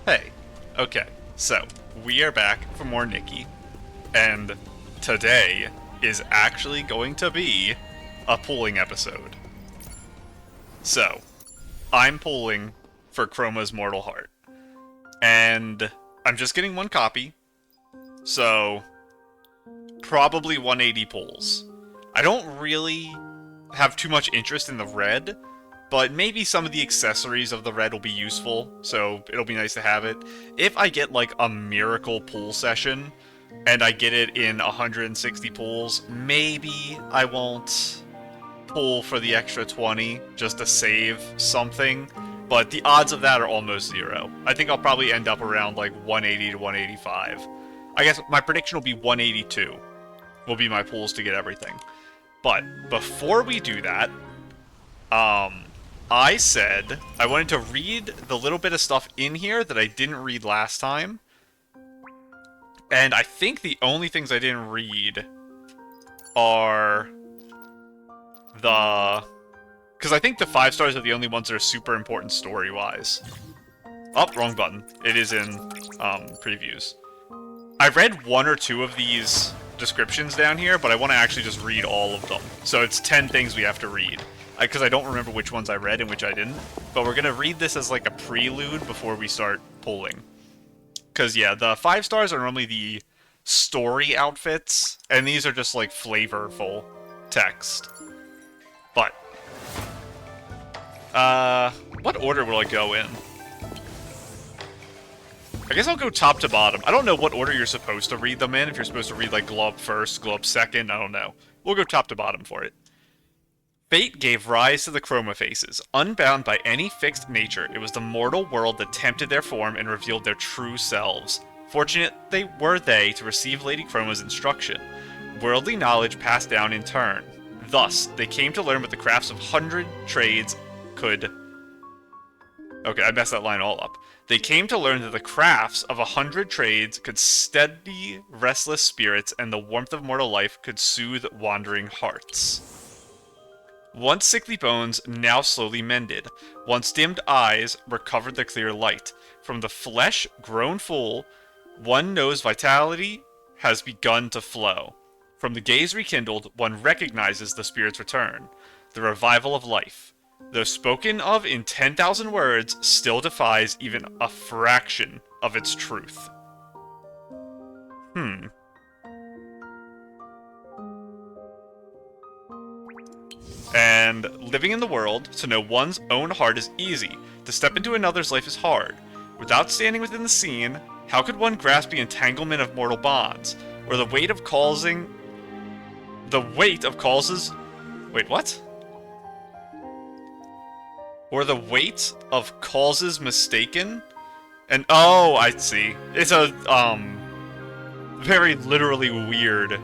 Hey, okay, so we are back for more Nikki, and today is actually going to be a pulling episode. So, I'm pulling for Chroma's Mortal Heart, and I'm just getting one copy, so probably 180 pulls. I don't really have too much interest in the red, but maybe some of the accessories of the red will be useful, so it'll be nice to have it. If I get like a miracle pull session, and I get it in 160 pulls, maybe I won't pull for the extra 20 just to save something, but the odds of that are almost zero. I think I'll probably end up around like 180 to 185. I guess my prediction will be 182 will be my pulls to get everything. But before we do that, I said I wanted to read the little bit of stuff in here that I didn't read last time. And I think the only things I didn't read are the... Because I think the 5 stars are the only ones that are super important story-wise. Oh, wrong button. It is in previews. I read 1 or 2 of these descriptions down here, but I want to actually just read all of them. So it's 10 things we have to read. Because I don't remember which ones I read and which I didn't. But we're going to read this as like a prelude before we start pulling. Because, yeah, the 5 stars are normally the story outfits, and these are just like flavorful text. But, what order will I go in? I guess I'll go top to bottom. I don't know what order you're supposed to read them in. If you're supposed to read like Glove first, Glove second, I don't know. We'll go top to bottom for it. Fate gave rise to the Chroma faces. Unbound by any fixed nature, it was the mortal world that tempted their form and revealed their true selves. Fortunate were they to receive Lady Chroma's instruction. Worldly knowledge passed down in turn. Thus, they came to learn what the crafts of 100 trades could... Okay, I messed that line all up. They came to learn that the crafts of 100 trades could steady restless spirits, and the warmth of mortal life could soothe wandering hearts. Once sickly bones, now slowly mended. Once dimmed eyes, recovered the clear light. From the flesh grown full, one knows vitality has begun to flow. From the gaze rekindled, one recognizes the spirit's return. The revival of life. Though spoken of in 10,000 words, still defies even a fraction of its truth. And living in the world, to know one's own heart is easy. To step into another's life is hard. Without standing within the scene, how could one grasp the entanglement of mortal bonds? Or the weight of causing... The weight of causes... Wait, what? Or the weight of causes mistaken? And, oh, I see. It's a, very literally weird...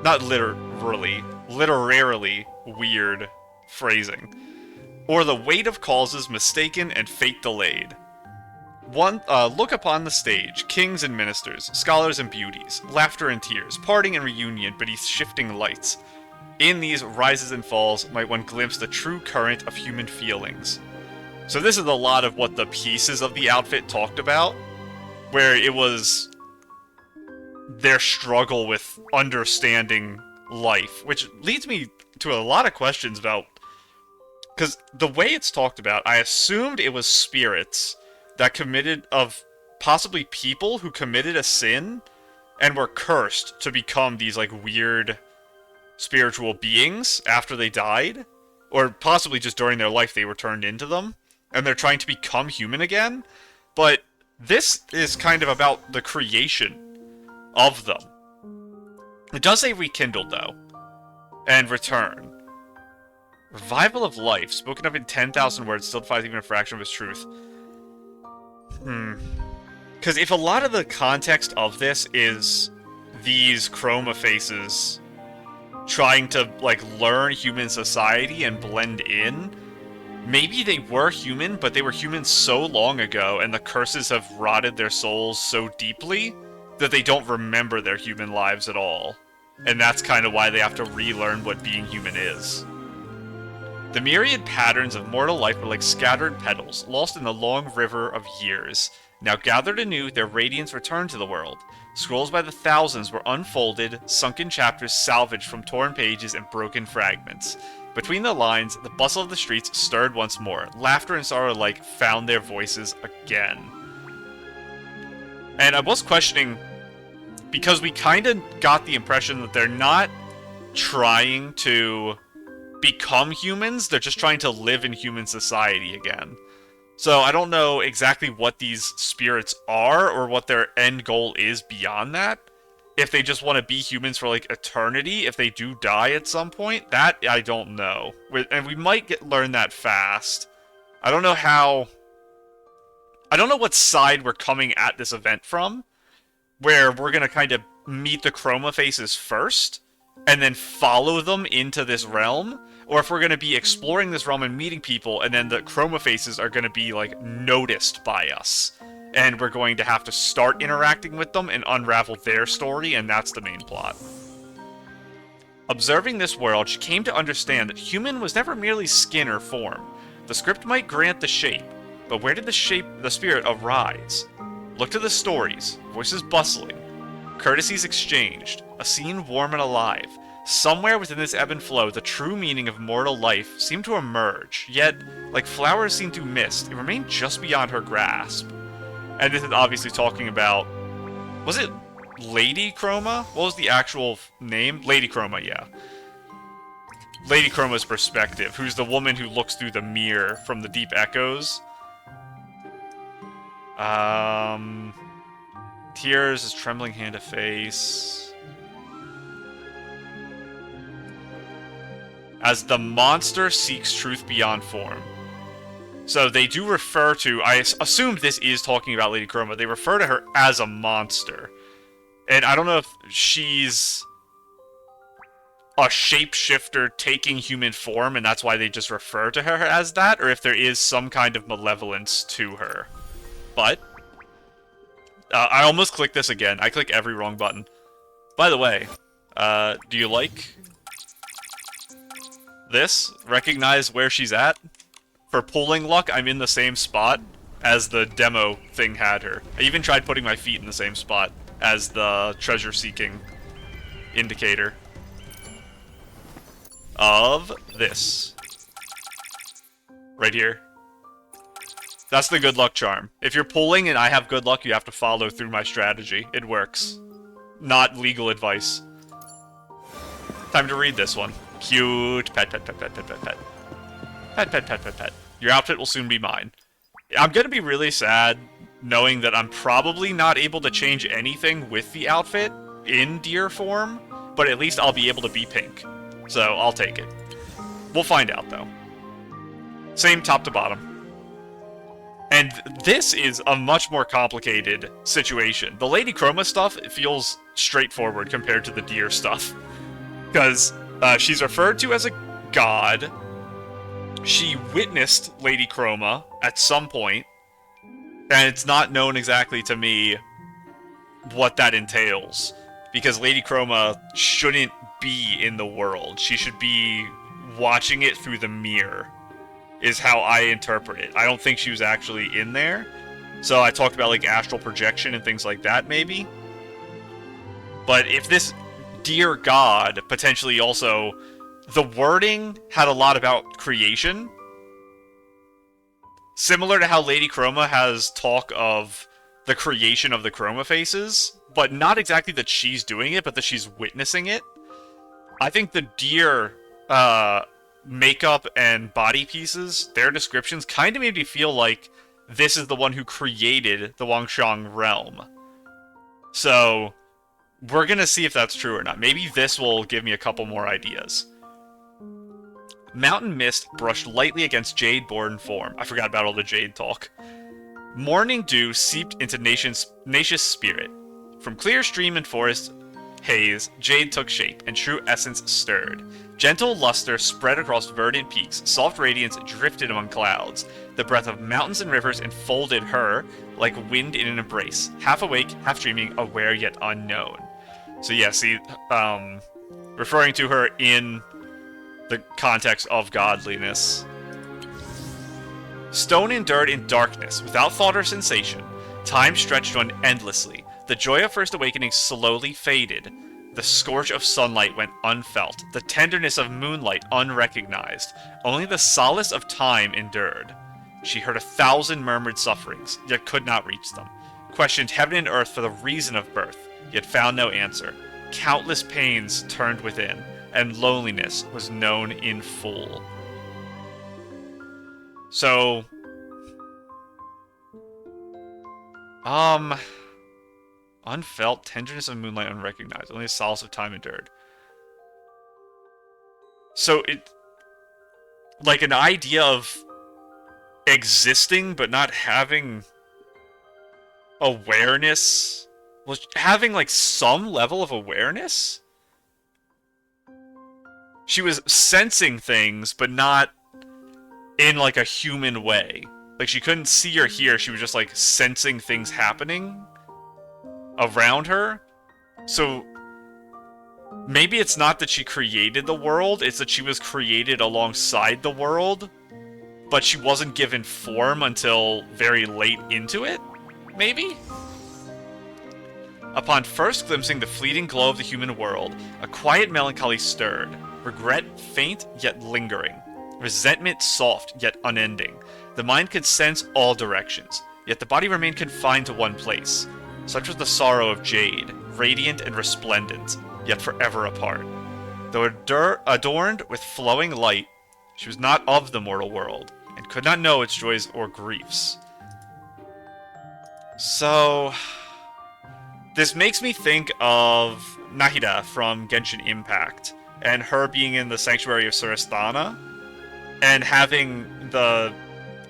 Not literally. Literarily weird phrasing. Or the weight of causes mistaken and fate delayed. Look upon the stage, kings and ministers, scholars and beauties, laughter and tears, parting and reunion beneath shifting lights. In these rises and falls might one glimpse the true current of human feelings. So this is a lot of what the pieces of the outfit talked about, where it was their struggle with understanding life, which leads me to a lot of questions about, because the way it's talked about, I assumed it was spirits that committed, of possibly people who committed a sin and were cursed to become these like weird spiritual beings after they died, or possibly just during their life they were turned into them and they're trying to become human again. But this is kind of about the creation of them. It does say rekindled, though. And return. Revival of life, spoken of in 10,000 words, still defies even a fraction of its truth. Because if a lot of the context of this is these Chroma faces trying to, like, learn human society and blend in, maybe they were human, but they were human so long ago, and the curses have rotted their souls so deeply that they don't remember their human lives at all. And that's kind of why they have to relearn what being human is. The myriad patterns of mortal life were like scattered petals, lost in the long river of years. Now gathered anew, their radiance returned to the world. Scrolls by the thousands were unfolded, sunken chapters salvaged from torn pages and broken fragments. Between the lines, the bustle of the streets stirred once more. Laughter and sorrow alike found their voices again. And I was questioning, because we kind of got the impression that they're not trying to become humans, they're just trying to live in human society again. So I don't know exactly what these spirits are or what their end goal is beyond that. If they just want to be humans for, like, eternity, if they do die at some point, that I don't know. And we might learn that fast. I don't know how... I don't know what side we're coming at this event from, where we're going to kind of meet the Chroma faces first, and then follow them into this realm, or if we're going to be exploring this realm and meeting people, and then the Chroma faces are going to be, like, noticed by us. And we're going to have to start interacting with them and unravel their story, and that's the main plot. Observing this world, she came to understand that human was never merely skin or form. The script might grant the shape, but where did the spirit arise? Look to the stories, voices bustling, courtesies exchanged, a scene warm and alive. Somewhere within this ebb and flow, the true meaning of mortal life seemed to emerge, yet, like flowers seemed to mist, it remained just beyond her grasp. And this is obviously talking about... Was it Lady Chroma? What was the actual name? Lady Chroma, yeah. Lady Chroma's perspective, who's the woman who looks through the mirror from the deep echoes. Tears, his trembling hand to face. As the monster seeks truth beyond form. So they do refer to, I assume this is talking about Lady Chroma, they refer to her as a monster. And I don't know if she's a shapeshifter taking human form, and that's why they just refer to her as that, or if there is some kind of malevolence to her. But, I almost clicked this again. I click every wrong button. By the way, do you like this? Recognize where she's at? For pulling luck, I'm in the same spot as the demo thing had her. I even tried putting my feet in the same spot as the treasure-seeking indicator of this. Right here. That's the good luck charm. If you're pulling and I have good luck, you have to follow through my strategy. It works. Not legal advice. Time to read this one. Cute. Pet, pet, pet, pet, pet, pet, pet. Pet, pet, pet, pet, pet. Your outfit will soon be mine. I'm gonna be really sad knowing that I'm probably not able to change anything with the outfit in deer form, but at least I'll be able to be pink. So, I'll take it. We'll find out, though. Same top to bottom. And this is a much more complicated situation. The Lady Chroma stuff feels straightforward compared to the deer stuff. Because she's referred to as a god. She witnessed Lady Chroma at some point, and it's not known exactly to me what that entails. Because Lady Chroma shouldn't be in the world. She should be watching it through the mirror, is how I interpret it. I don't think she was actually in there. So I talked about, like, astral projection and things like that, maybe. But if this dear god potentially also... The wording had a lot about creation. Similar to how Lady Chroma has talk of the creation of the Chroma faces, but not exactly that she's doing it, but that she's witnessing it. I think the deer makeup and body pieces, their descriptions, kind of made me feel like this is the one who created the Wangshang realm. So, we're gonna see if that's true or not. Maybe this will give me a couple more ideas. Mountain mist brushed lightly against jade-born form. I forgot about all the jade talk. Morning dew seeped into Nacia's spirit. From clear stream and forest haze, jade took shape, and true essence stirred. Gentle luster spread across verdant peaks, soft radiance drifted among clouds. The breath of mountains and rivers enfolded her like wind in an embrace, half awake, half dreaming, aware yet unknown. So yeah, see, referring to her in the context of godliness. Stone endured in darkness, without thought or sensation. Time stretched on endlessly. The joy of first awakening slowly faded. The scorch of sunlight went unfelt, the tenderness of moonlight unrecognized. Only the solace of time endured. She heard 1,000 murmured sufferings, yet could not reach them. Questioned heaven and earth for the reason of birth, yet found no answer. Countless pains turned within, and loneliness was known in full. So... unfelt, tenderness of moonlight unrecognized. Only the solace of time endured. So it... like an idea of existing but not having awareness, was having like some level of awareness. She was sensing things but not in like a human way. Like she couldn't see or hear, she was just like sensing things happening around her. So maybe it's not that she created the world, it's that she was created alongside the world, but she wasn't given form until very late into it? Maybe? Upon first glimpsing the fleeting glow of the human world, a quiet melancholy stirred. Regret faint yet lingering. Resentment soft yet unending. The mind could sense all directions, yet the body remained confined to one place. Such was the sorrow of Jade, radiant and resplendent, yet forever apart. Though adorned with flowing light, she was not of the mortal world, and could not know its joys or griefs. So... this makes me think of Nahida from Genshin Impact, and her being in the Sanctuary of Surasthana, and having the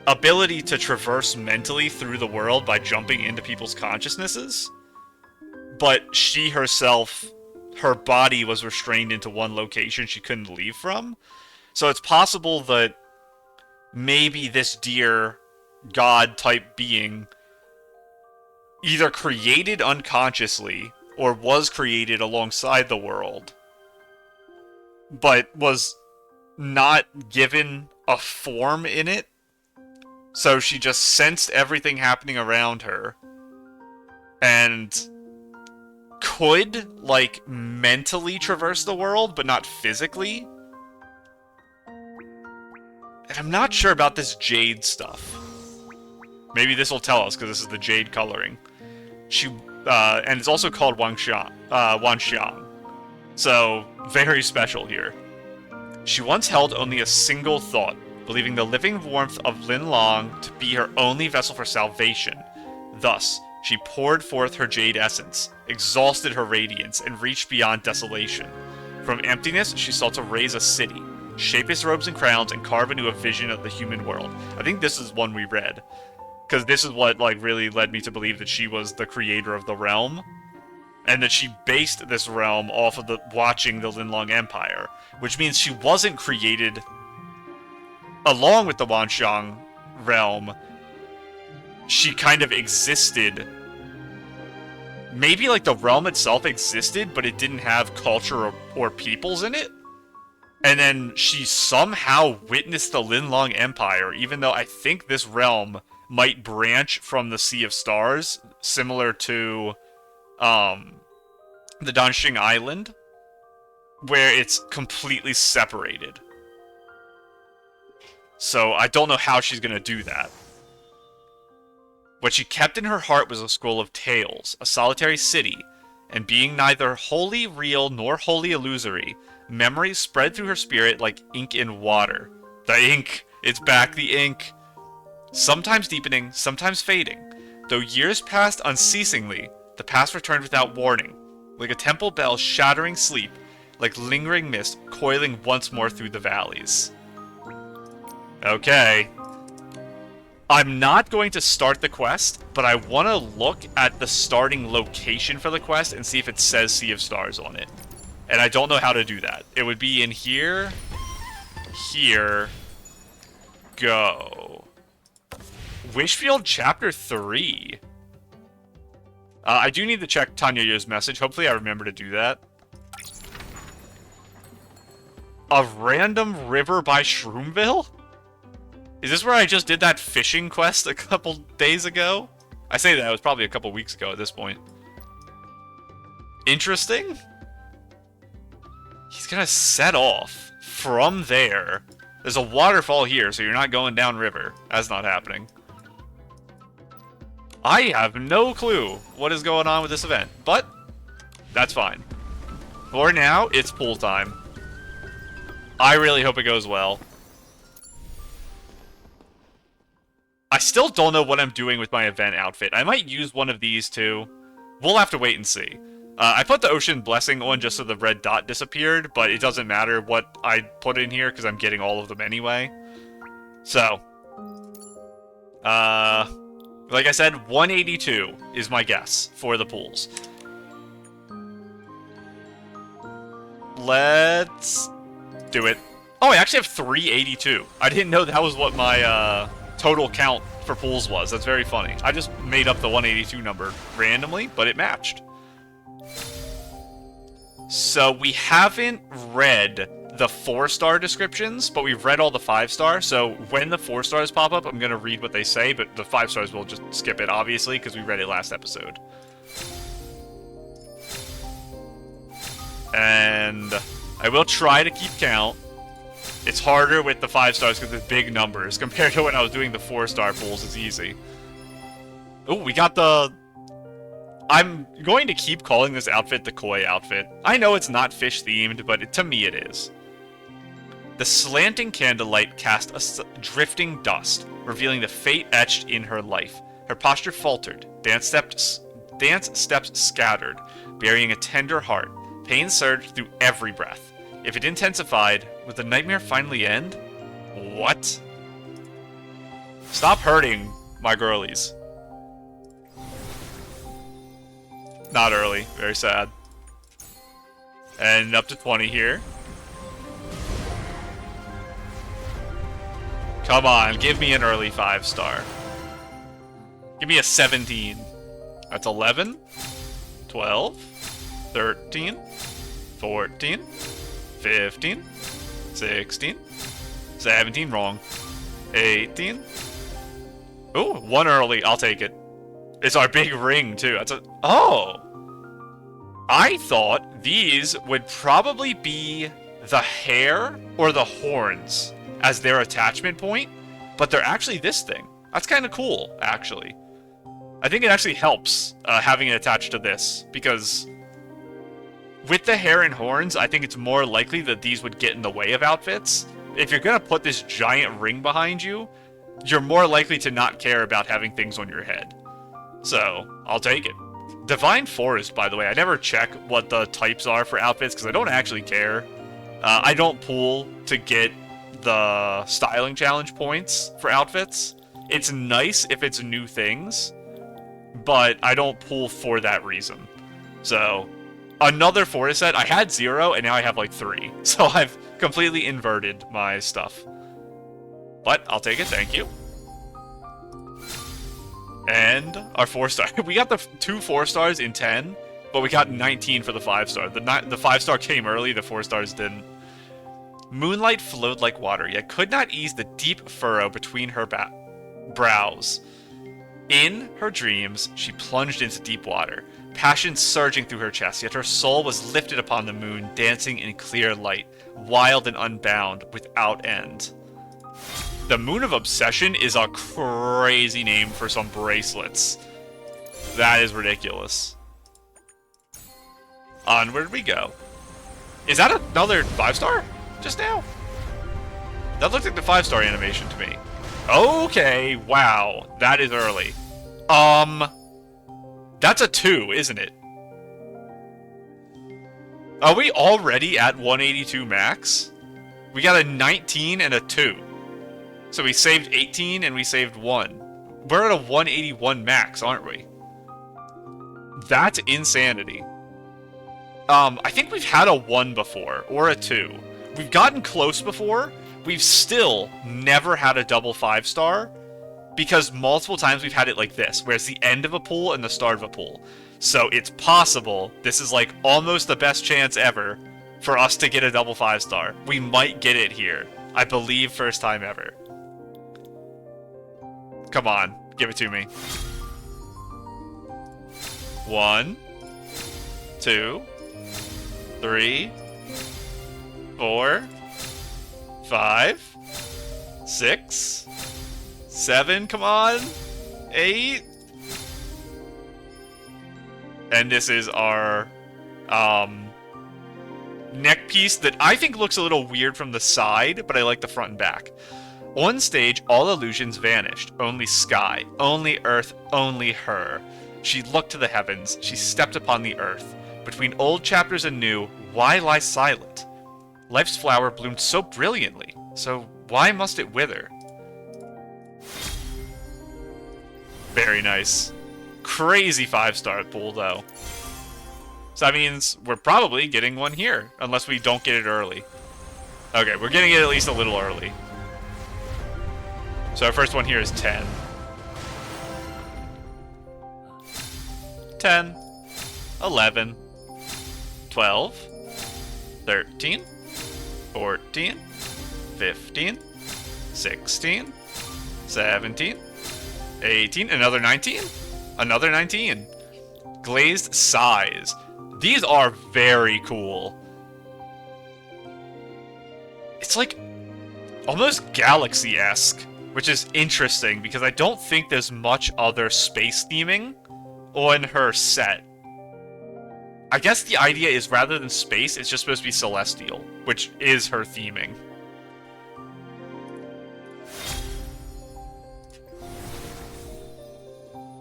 ability to traverse mentally through the world by jumping into people's consciousnesses. But she herself, her body was restrained into one location she couldn't leave from. So it's possible that maybe this dear god-type being either created unconsciously or was created alongside the world, but was not given a form in it. So she just sensed everything happening around her and could, like, mentally traverse the world, but not physically. And I'm not sure about this jade stuff. Maybe this will tell us, because this is the jade coloring. She, and it's also called Wanxiang. So, very special here. She once held only a single thought, believing the living warmth of Lin Long to be her only vessel for salvation. Thus, she poured forth her jade essence, exhausted her radiance, and reached beyond desolation. From emptiness, she sought to raise a city, shape its robes and crowns, and carve anew a vision of the human world. I think this is one we read, because this is what like really led me to believe that she was the creator of the realm, and that she based this realm off of watching the Linlong Empire, which means she wasn't created along with the Wanxiang realm. She kind of existed. Maybe like the realm itself existed, but it didn't have culture or peoples in it. And then she somehow witnessed the Linlong Empire, even though I think this realm might branch from the Sea of Stars, similar to the Danxing Island, where it's completely separated. So I don't know how she's going to do that. What she kept in her heart was a scroll of tales, a solitary city, and being neither wholly real nor wholly illusory, memories spread through her spirit like ink in water. The ink! It's back, the ink! Sometimes deepening, sometimes fading. Though years passed unceasingly, the past returned without warning, like a temple bell shattering sleep, like lingering mist coiling once more through the valleys. Okay. I'm not going to start the quest, but I want to look at the starting location for the quest and see if it says Sea of Stars on it. And I don't know how to do that. It would be in here, here, go. Wishfield Chapter 3. I do need to check Tanya Yo's message. Hopefully I remember to do that. A random river by Shroomville? Is this where I just did that fishing quest a couple days ago? I say that, it was probably a couple weeks ago at this point. Interesting. He's gonna set off from there. There's a waterfall here, so you're not going downriver. That's not happening. I have no clue what is going on with this event, but that's fine. For now, it's pool time. I really hope it goes well. I still don't know what I'm doing with my event outfit. I might use one of these too. We'll have to wait and see. I put the Ocean Blessing on just so the red dot disappeared, but it doesn't matter what I put in here because I'm getting all of them anyway. So, like I said, 182 is my guess for the pools. Let's do it. Oh, I actually have 382. I didn't know that was what my total count for pools was. That's very funny. I just made up the 182 number randomly, but it matched. So we haven't read the 4-star descriptions, but we've read all the 5-star. So when the 4 stars pop up, I'm going to read what they say, but the 5 stars will just skip it, obviously, because we read it last episode. And I will try to keep count. It's harder with the 5 stars because it's big numbers. Compared to when I was doing the 4-star pools, it's easy. Oh, we got the... I'm going to keep calling this outfit the koi outfit. I know it's not fish-themed, but to me it is. The slanting candlelight cast a drifting dust, revealing the fate etched in her life. Her posture faltered, dance steps scattered, burying a tender heart. Pain surged through every breath. If it intensified, would the nightmare finally end? What? Stop hurting my girlies. Not early. Very sad. And up to 20 here. Come on, give me an early 5-star. Give me a 17. That's 11, 12, 13, 14, 15, 16, 17, wrong, 18. Ooh, 1 early, I'll take it. It's our big ring, too. That's a... Oh! I thought these would probably be the hair or the horns as their attachment point, but they're actually this thing. That's kind of cool, actually. I think it actually helps having it attached to this, because with the hair and horns, I think it's more likely that these would get in the way of outfits. If you're going to put this giant ring behind you, you're more likely to not care about having things on your head. So, I'll take it. Divine Forest, by the way, I never check what the types are for outfits because I don't actually care. I don't pool to get the styling challenge points for outfits. It's nice if it's new things, but I don't pool for that reason. So, another forest set. I had 0 and now I have like 3. So I've completely inverted my stuff. But I'll take it, thank you. And our 4-star. We got the 2 4-stars in 10, but we got 19 for the 5-star. The 5-star came early, the 4-stars didn't. Moonlight flowed like water, yet could not ease the deep furrow between her brows. In her dreams, she plunged into deep water, passion surging through her chest, yet her soul was lifted upon the moon, dancing in clear light, wild and unbound, without end. The Moon of Obsession is a crazy name for some bracelets. That is ridiculous. Onward we go. Is that another 5-star? Just now? That looked like the 5-star animation to me. Okay, wow. That is early. That's a 2, isn't it? Are we already at 182 max? We got a 19 and a 2. So we saved 18 and we saved 1. We're at a 181 max, aren't we? That's insanity. I think we've had a 1 before, or a 2. We've gotten close before. We've still never had a double 5-star, because multiple times we've had it like this, where it's the end of a pool and the start of a pool. So it's possible, this is like almost the best chance ever for us to get a double 5-star. We might get it here. I believe first time ever. Come on, give it to me. 1, 2, 3, 4, 5, 6, 7, come on, 8. And this is our neck piece that I think looks a little weird from the side, but I like the front and back. On stage, all illusions vanished. Only sky, only earth, only her. She looked to the heavens, she stepped upon the earth. Between old chapters and new, why lie silent? Life's flower bloomed so brilliantly, so why must it wither? Very nice. Crazy 5-star pool, though. So that means we're probably getting one here, unless we don't get it early. Okay, we're getting it at least a little early. So our first one here is 10. 10, 11, 12, 13, 14, 15, 16, 17, 18, another 19, another 19. Glazed size. These are very cool. It's like almost galaxy-esque, which is interesting because I don't think there's much other space theming on her set. I guess the idea is rather than space, it's just supposed to be celestial, which is her theming.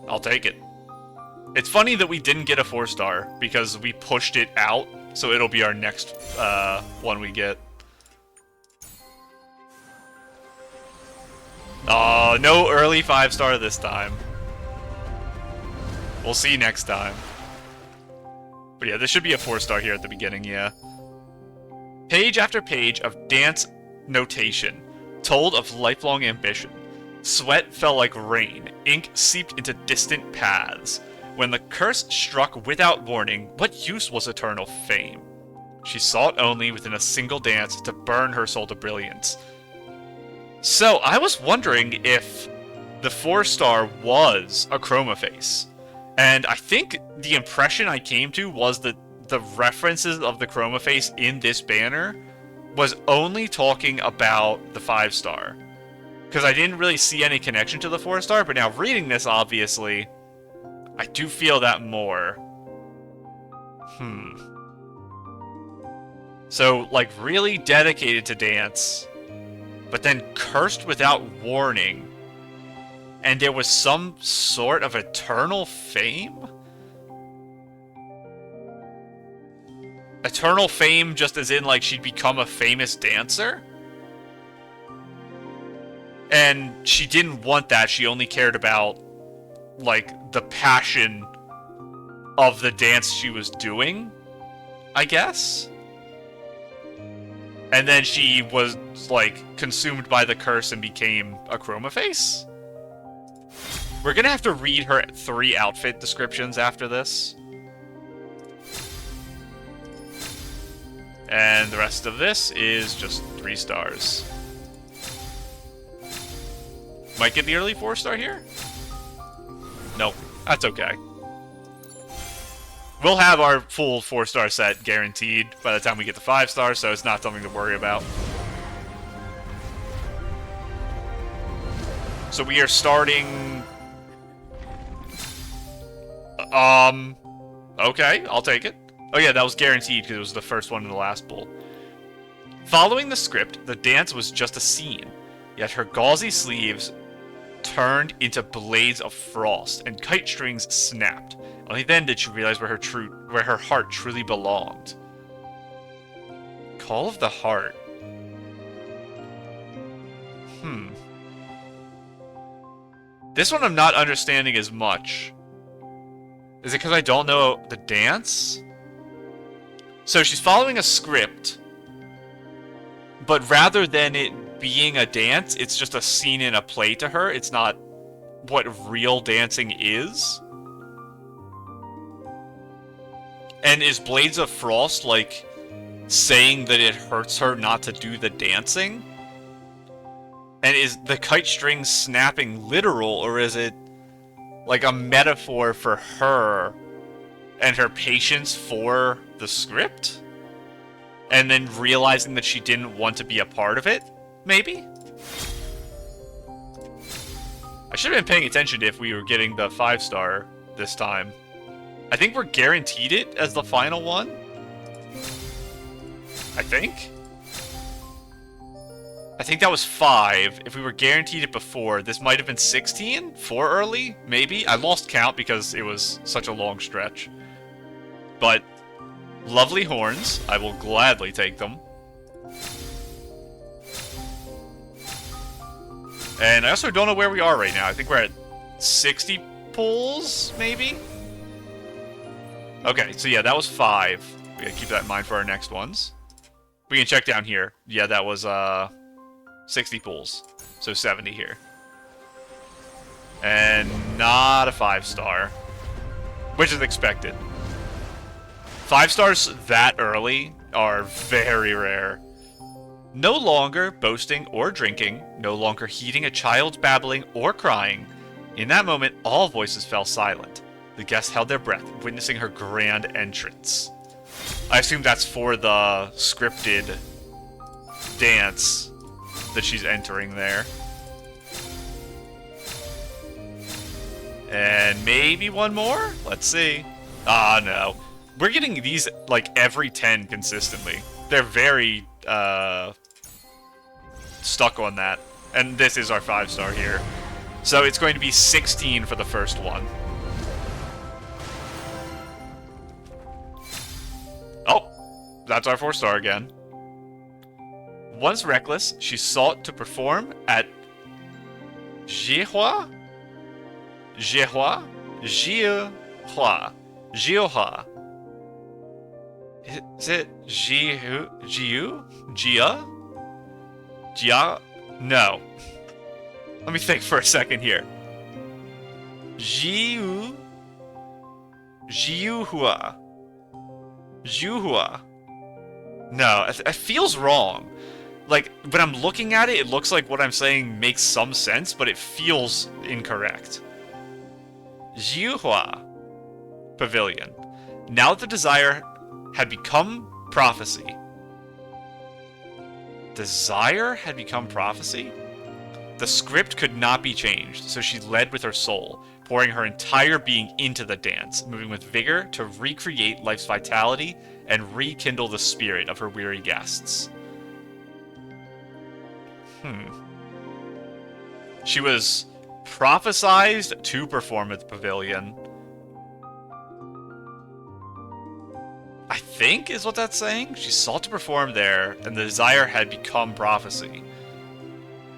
I'll take it. It's funny that we didn't get a 4-star because we pushed it out, so it'll be our next one we get. Oh, no early 5-star this time. We'll see next time. But yeah, this should be a 4-star here at the beginning, yeah. Page after page of dance notation told of lifelong ambition. Sweat fell like rain, ink seeped into distant paths. When the curse struck without warning, what use was eternal fame? She sought only within a single dance to burn her soul to brilliance. So, I was wondering if the 4-star was a Chroma face. And I think the impression I came to was that the references of the Chroma face in this banner was only talking about the 5-star. Because I didn't really see any connection to the 4-star, but now reading this, obviously, I do feel that more. So, like, really dedicated to dance, but then cursed without warning. And there was some sort of eternal fame? Eternal fame just as in, like, she'd become a famous dancer? And she didn't want that, she only cared about, like, the passion of the dance she was doing, I guess? And then she was, like, consumed by the curse and became a Chroma face? We're gonna have to read her 3 outfit descriptions after this. And the rest of this is just 3 stars. Might get the early 4-star here? Nope, that's okay. We'll have our full 4-star set guaranteed by the time we get the 5-star, so it's not something to worry about. So we are starting... Okay, I'll take it. Oh yeah, that was guaranteed because it was the first one in the last bowl. Following the script, the dance was just a scene, yet her gauzy sleeves turned into blades of frost, and kite strings snapped. Only then did she realize where her heart truly belonged. Call of the Heart. This one I'm not understanding as much. Is it because I don't know the dance? So she's following a script, but rather than it being a dance, it's just a scene in a play to her. It's not what real dancing is. And is Blades of Frost, like, saying that it hurts her not to do the dancing? And is the kite string snapping literal, or is it, like, a metaphor for her and her patience for the script, and then realizing that she didn't want to be a part of it, maybe? I should have been paying attention to if we were getting the 5-star this time. I think we're guaranteed it as the final one. I think that was 5. If we were guaranteed it before, this might have been 16? 4 early? Maybe? I lost count because it was such a long stretch. But, lovely horns. I will gladly take them. And I also don't know where we are right now. I think we're at 60 pulls, maybe? Okay, so yeah, that was 5. We gotta keep that in mind for our next ones. We can check down here. Yeah, that was 60 pulls. So 70 here. And not a 5-star. Which is expected. 5 stars that early are very rare. No longer boasting or drinking, no longer heeding a child's babbling or crying. In that moment, all voices fell silent. The guests held their breath, witnessing her grand entrance. I assume that's for the scripted dance that she's entering there. And maybe one more? Let's see. Ah, no. We're getting these, like, every 10 consistently. They're very, stuck on that. And this is our 5-star here. So it's going to be 16 for the first one. Oh! That's our 4-star again. Once reckless, she sought to perform at Jihua? Jihua? Jihua. Jihua. Is it Jiu? Jia? Jia? No. Let me think for a second here. Jiu? Jiuhua. Jiuhua. No, it feels wrong. Like, when I'm looking at it, it looks like what I'm saying makes some sense, but it feels incorrect. Jiuhua Pavilion. Now that the desire had become prophecy. Desire had become prophecy? The script could not be changed, so she led with her soul, pouring her entire being into the dance, moving with vigor to recreate life's vitality and rekindle the spirit of her weary guests. She was prophesized to perform at the pavilion. I think is what that's saying. She sought to perform there, and the desire had become prophecy.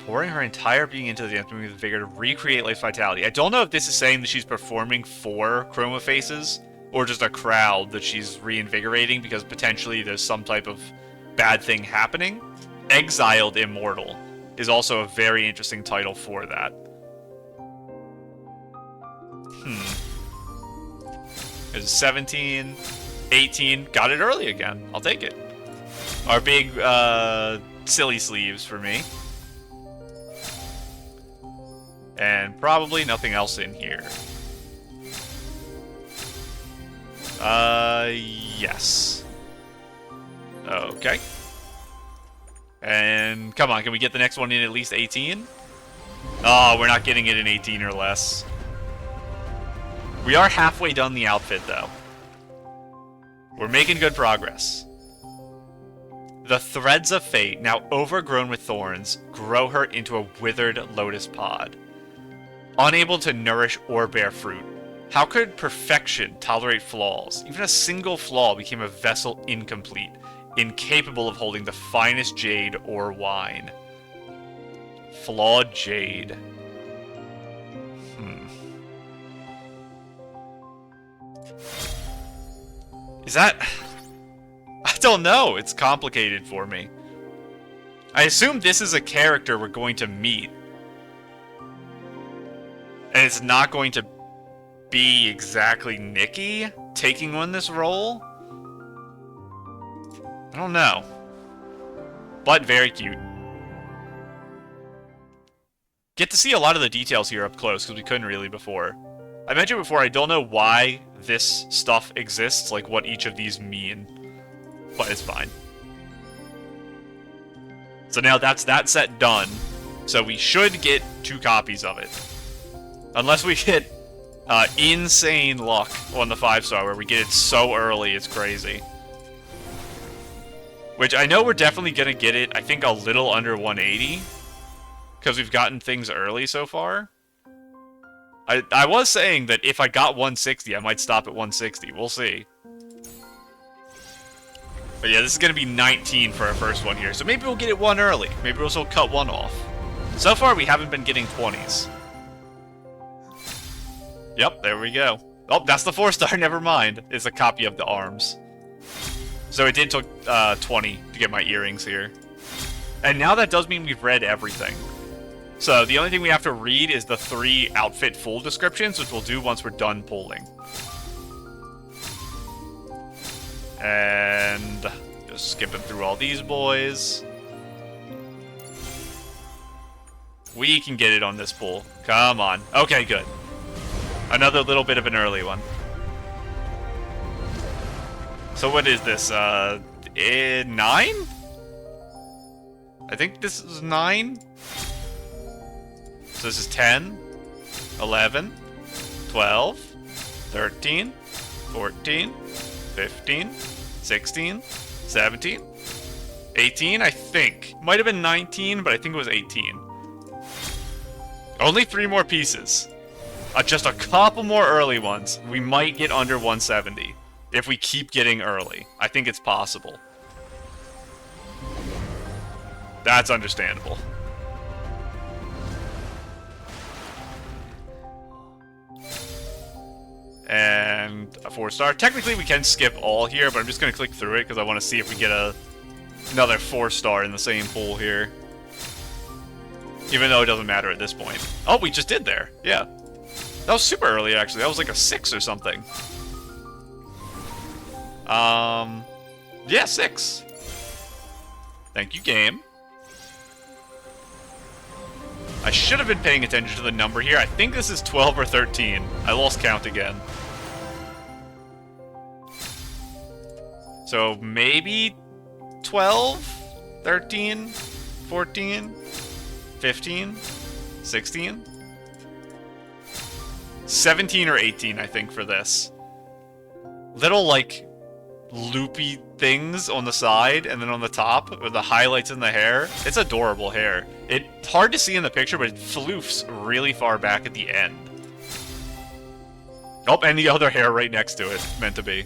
Pouring her entire being into the dance, moving with vigor to recreate life's vitality. I don't know if this is saying that she's performing for Chroma faces, or just a crowd that she's reinvigorating because potentially there's some type of bad thing happening. Exiled Immortal is also a very interesting title for that. It's 17, 18, got it early again. I'll take it. Our big, silly sleeves for me. And probably nothing else in here. Yes. Okay. And come on, can we get the next one in at least 18? Oh, we're not getting it in 18 or less. We are halfway done the outfit, though. We're making good progress. The threads of fate, now overgrown with thorns, grow her into a withered lotus pod. Unable to nourish or bear fruit, how could perfection tolerate flaws? Even a single flaw became a vessel incomplete, incapable of holding the finest jade or wine. Flawed jade. Is that... I don't know. It's complicated for me. I assume this is a character we're going to meet. And it's not going to be exactly Nikki taking on this role. I don't know. But very cute. Get to see a lot of the details here up close, because we couldn't really before. I mentioned before, I don't know why this stuff exists, like what each of these mean. But it's fine. So now that's that set done. So we should get 2 copies of it. Unless we get insane luck on the 5-star, where we get it so early, it's crazy. Which I know we're definitely going to get it, I think, a little under 180. Because we've gotten things early so far. I was saying that if I got 160, I might stop at 160. We'll see. But yeah, this is going to be 19 for our first one here. So maybe we'll get it 1 early. Maybe we'll still cut 1 off. So far, we haven't been getting 20s. Yep, there we go. Oh, that's the 4-star, never mind. It's a copy of the arms. So it did take 20 to get my earrings here. And now that does mean we've read everything. So the only thing we have to read is the 3 outfit full descriptions, which we'll do once we're done pulling. And just skipping through all these boys. We can get it on this pull. Come on. Okay, good. Another little bit of an early one. So what is this? 9? I think this is 9. So this is 10, 11, 12, 13, 14, 15, 16, 17, 18, I think. Might have been 19, but I think it was 18. Only 3 more pieces. Just a couple more early ones. We might get under 170 if we keep getting early. I think it's possible. That's understandable. And a 4-star. Technically, we can skip all here, but I'm just going to click through it because I want to see if we get another 4-star in the same pool here. Even though it doesn't matter at this point. Oh, we just did there. Yeah. That was super early, actually. That was like a 6 or something. Yeah, 6. Thank you, game. I should have been paying attention to the number here. I think this is 12 or 13. I lost count again. So maybe 12, 13, 14, 15, 16, 17 or 18, I think, for this. Little, like, loopy things on the side and then on the top with the highlights in the hair. It's adorable hair. It's hard to see in the picture, but it floofs really far back at the end. Oh, and the other hair right next to it, meant to be.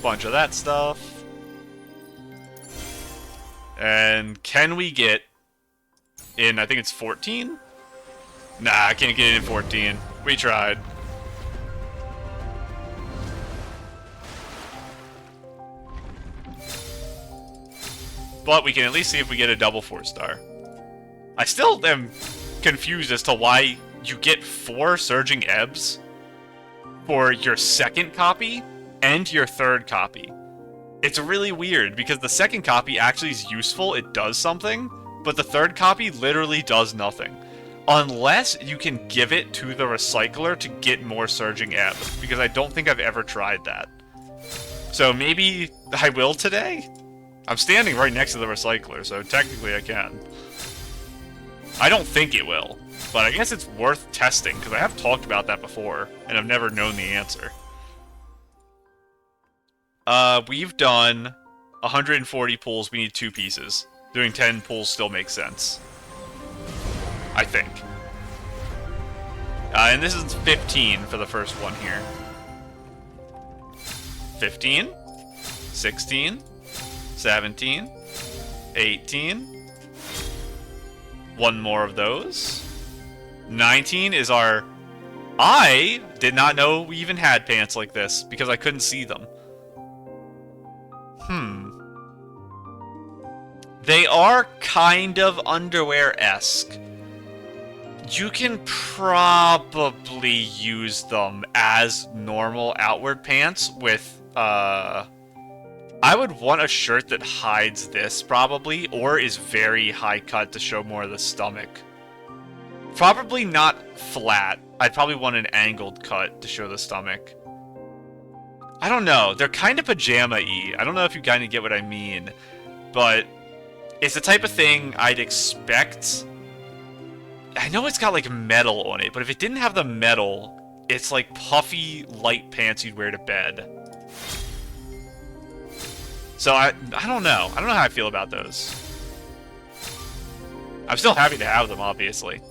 Bunch of that stuff. And can we get in, I think it's 14? Nah, I can't get it in 14. We tried. But we can at least see if we get a double 4-star. I still am confused as to why you get 4 Surging Ebbs for your second copy and your third copy. It's really weird, because the second copy actually is useful, it does something, but the third copy literally does nothing. Unless you can give it to the recycler to get more Surging Ebb, because I don't think I've ever tried that. So maybe I will today? I'm standing right next to the recycler, so technically I can. I don't think it will, but I guess it's worth testing, because I have talked about that before, and I've never known the answer. We've done 140 pulls, we need 2 pieces. Doing 10 pulls still makes sense. I think. And this is 15 for the first one here. 15, 16, 17, 18. 1 more of those. 19 is our... I did not know we even had pants like this, because I couldn't see them. They are kind of underwear-esque. You can probably use them as normal outward pants with, I would want a shirt that hides this, probably, or is very high cut to show more of the stomach. Probably not flat. I'd probably want an angled cut to show the stomach. I don't know. They're kind of pajama-y. I don't know if you kind of get what I mean. But it's the type of thing I'd expect. I know it's got, like, metal on it, but if it didn't have the metal, it's like puffy, light pants you'd wear to bed. So I don't know. I don't know how I feel about those. I'm still happy to have them, obviously.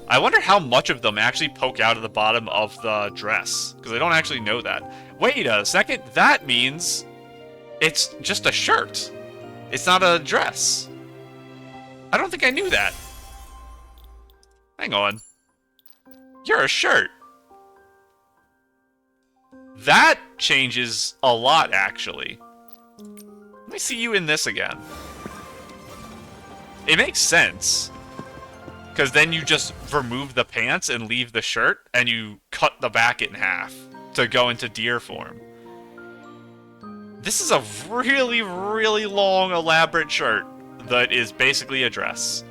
I wonder how much of them actually poke out of the bottom of the dress, because I don't actually know that. Wait a second, that means it's just a shirt. It's not a dress. I don't think I knew that. Hang on. You're a shirt. That changes a lot, actually. Let me see you in this again. It makes sense. Because then you just remove the pants and leave the shirt, and you cut the back in half to go into deer form. This is a really, really long, elaborate shirt that is basically a dress.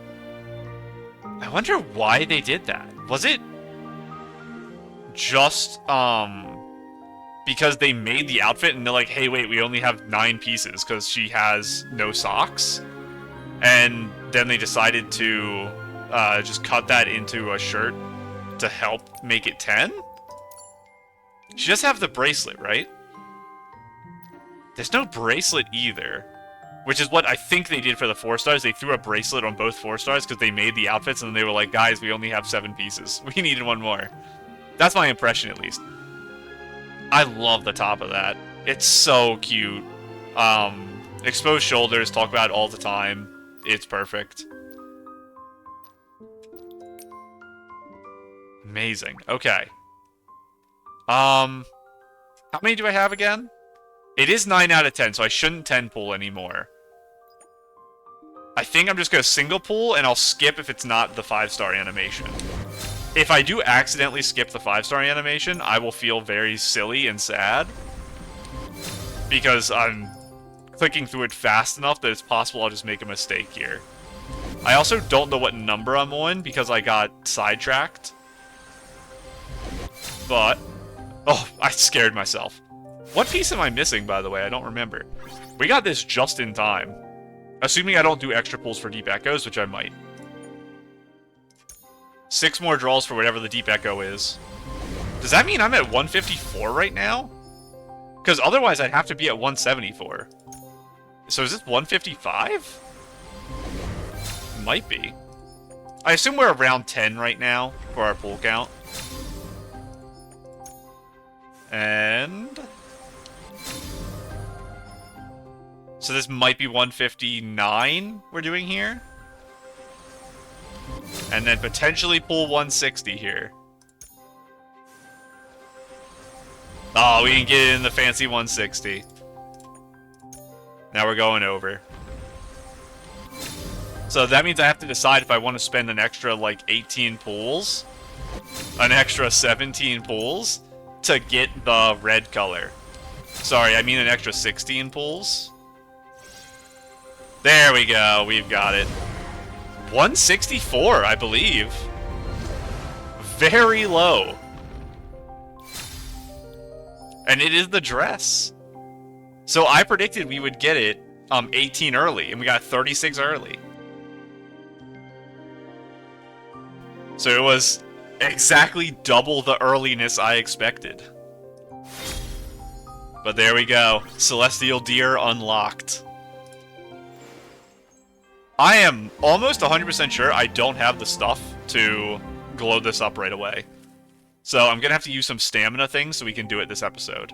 I wonder why they did that. Was it just, because they made the outfit and they're like, hey, wait, we only have 9 pieces because she has no socks? And then they decided to just cut that into a shirt to help make it 10? She does have the bracelet, right? There's no bracelet either. Which is what I think they did for the 4 stars. They threw a bracelet on both 4 stars because they made the outfits and they were like, guys, we only have 7 pieces. We needed 1 more. That's my impression, at least. I love the top of that. It's so cute. Exposed shoulders, talk about it all the time. It's perfect. Amazing. Okay. How many do I have again? It is 9 out of 10, so I shouldn't 10 pull anymore. I think I'm just going to single pull, and I'll skip if it's not the 5-star animation. If I do accidentally skip the 5-star animation, I will feel very silly and sad. Because I'm clicking through it fast enough that it's possible I'll just make a mistake here. I also don't know what number I'm on, because I got sidetracked. But... oh, I scared myself. What piece am I missing, by the way? I don't remember. We got this just in time. Assuming I don't do extra pulls for Deep Echoes, which I might. 6 more draws for whatever the Deep Echo is. Does that mean I'm at 154 right now? Because otherwise I'd have to be at 174. So is this 155? Might be. I assume we're around 10 right now for our pull count. And... so this might be 159 we're doing here. And then potentially pull 160 here. Oh, we didn't get it in the fancy 160. Now we're going over. So that means I have to decide if I want to spend an extra, like, 18 pulls. An extra 17 pulls to get the red color. Sorry, I mean an extra 16 pulls. There we go, we've got it. 164, I believe. Very low. And it is the dress. So I predicted we would get it 18 early, and we got 36 early. So it was exactly double the earliness I expected. But there we go. Celestial Deer unlocked. I am almost 100% sure I don't have the stuff to glow this up right away. So I'm going to have to use some stamina things so we can do it this episode.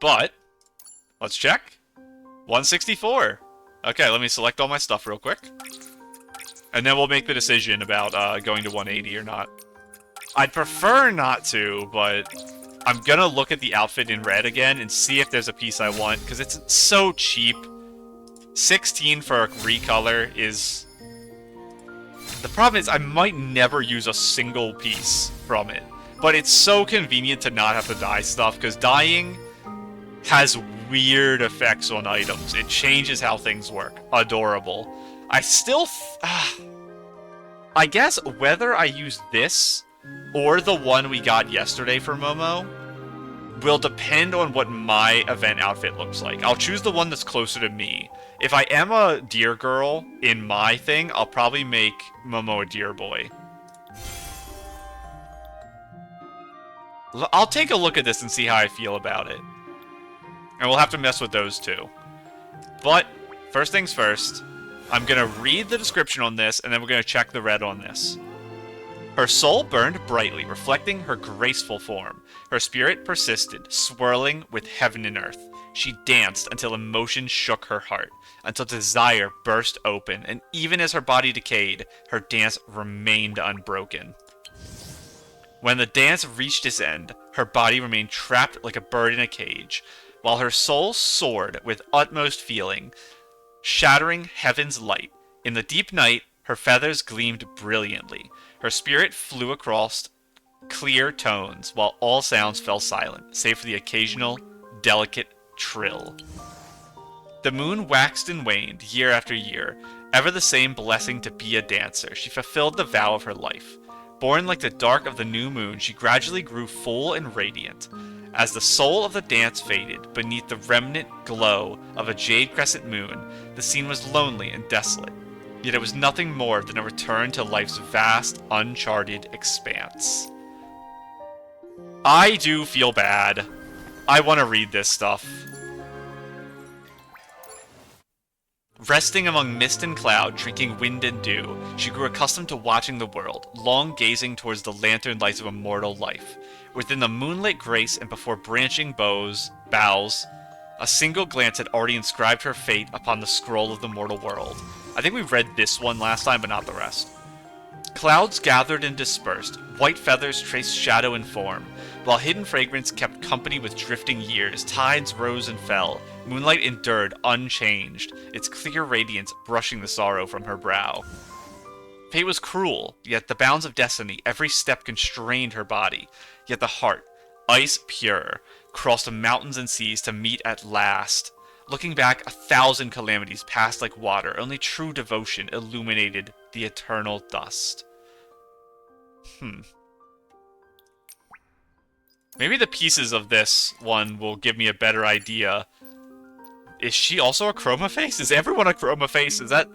But, let's check. 164. Okay, let me select all my stuff real quick. And then we'll make the decision about going to 180 or not. I'd prefer not to, but I'm going to look at the outfit in red again and see if there's a piece I want, because it's so cheap. 16 for a recolor is... the problem is I might never use a single piece from it. But it's so convenient to not have to dye stuff, because dyeing has weird effects on items. It changes how things work. Adorable. I still... I guess whether I use this or the one we got yesterday for Momo will depend on what my event outfit looks like. I'll choose the one that's closer to me. If I am a deer girl in my thing, I'll probably make Momo a deer boy. I'll take a look at this and see how I feel about it. And we'll have to mess with those too. But, first things first, I'm going to read the description on this, and then we're going to check the red on this. Her soul burned brightly, reflecting her graceful form. Her spirit persisted, swirling with heaven and earth. She danced until emotion shook her heart, until desire burst open, and even as her body decayed, her dance remained unbroken. When the dance reached its end, her body remained trapped like a bird in a cage, while her soul soared with utmost feeling, shattering heaven's light. In the deep night, her feathers gleamed brilliantly. Her spirit flew across clear tones, while all sounds fell silent, save for the occasional, delicate trill. The moon waxed and waned, year after year, ever the same blessing to be a dancer. She fulfilled the vow of her life. Born like the dark of the new moon, she gradually grew full and radiant. As the soul of the dance faded, beneath the remnant glow of a jade crescent moon, the scene was lonely and desolate. Yet it was nothing more than a return to life's vast, uncharted expanse. I do feel bad. I want to read this stuff. Resting among mist and cloud, drinking wind and dew, she grew accustomed to watching the world, long gazing towards the lantern lights of immortal life. Within the moonlit grace and before branching boughs, a single glance had already inscribed her fate upon the scroll of the mortal world. I think we read this one last time, but not the rest. Clouds gathered and dispersed, white feathers traced shadow and form, while hidden fragrance kept company with drifting years, tides rose and fell, moonlight endured unchanged, its clear radiance brushing the sorrow from her brow. Fate was cruel, yet the bounds of destiny, every step constrained her body, yet the heart, ice pure, crossed mountains and seas to meet at last. Looking back, 1,000 calamities passed like water, only true devotion illuminated the eternal dust. Maybe the pieces of this one will give me a better idea. Is she also a chroma face? Is everyone a chroma face? Is that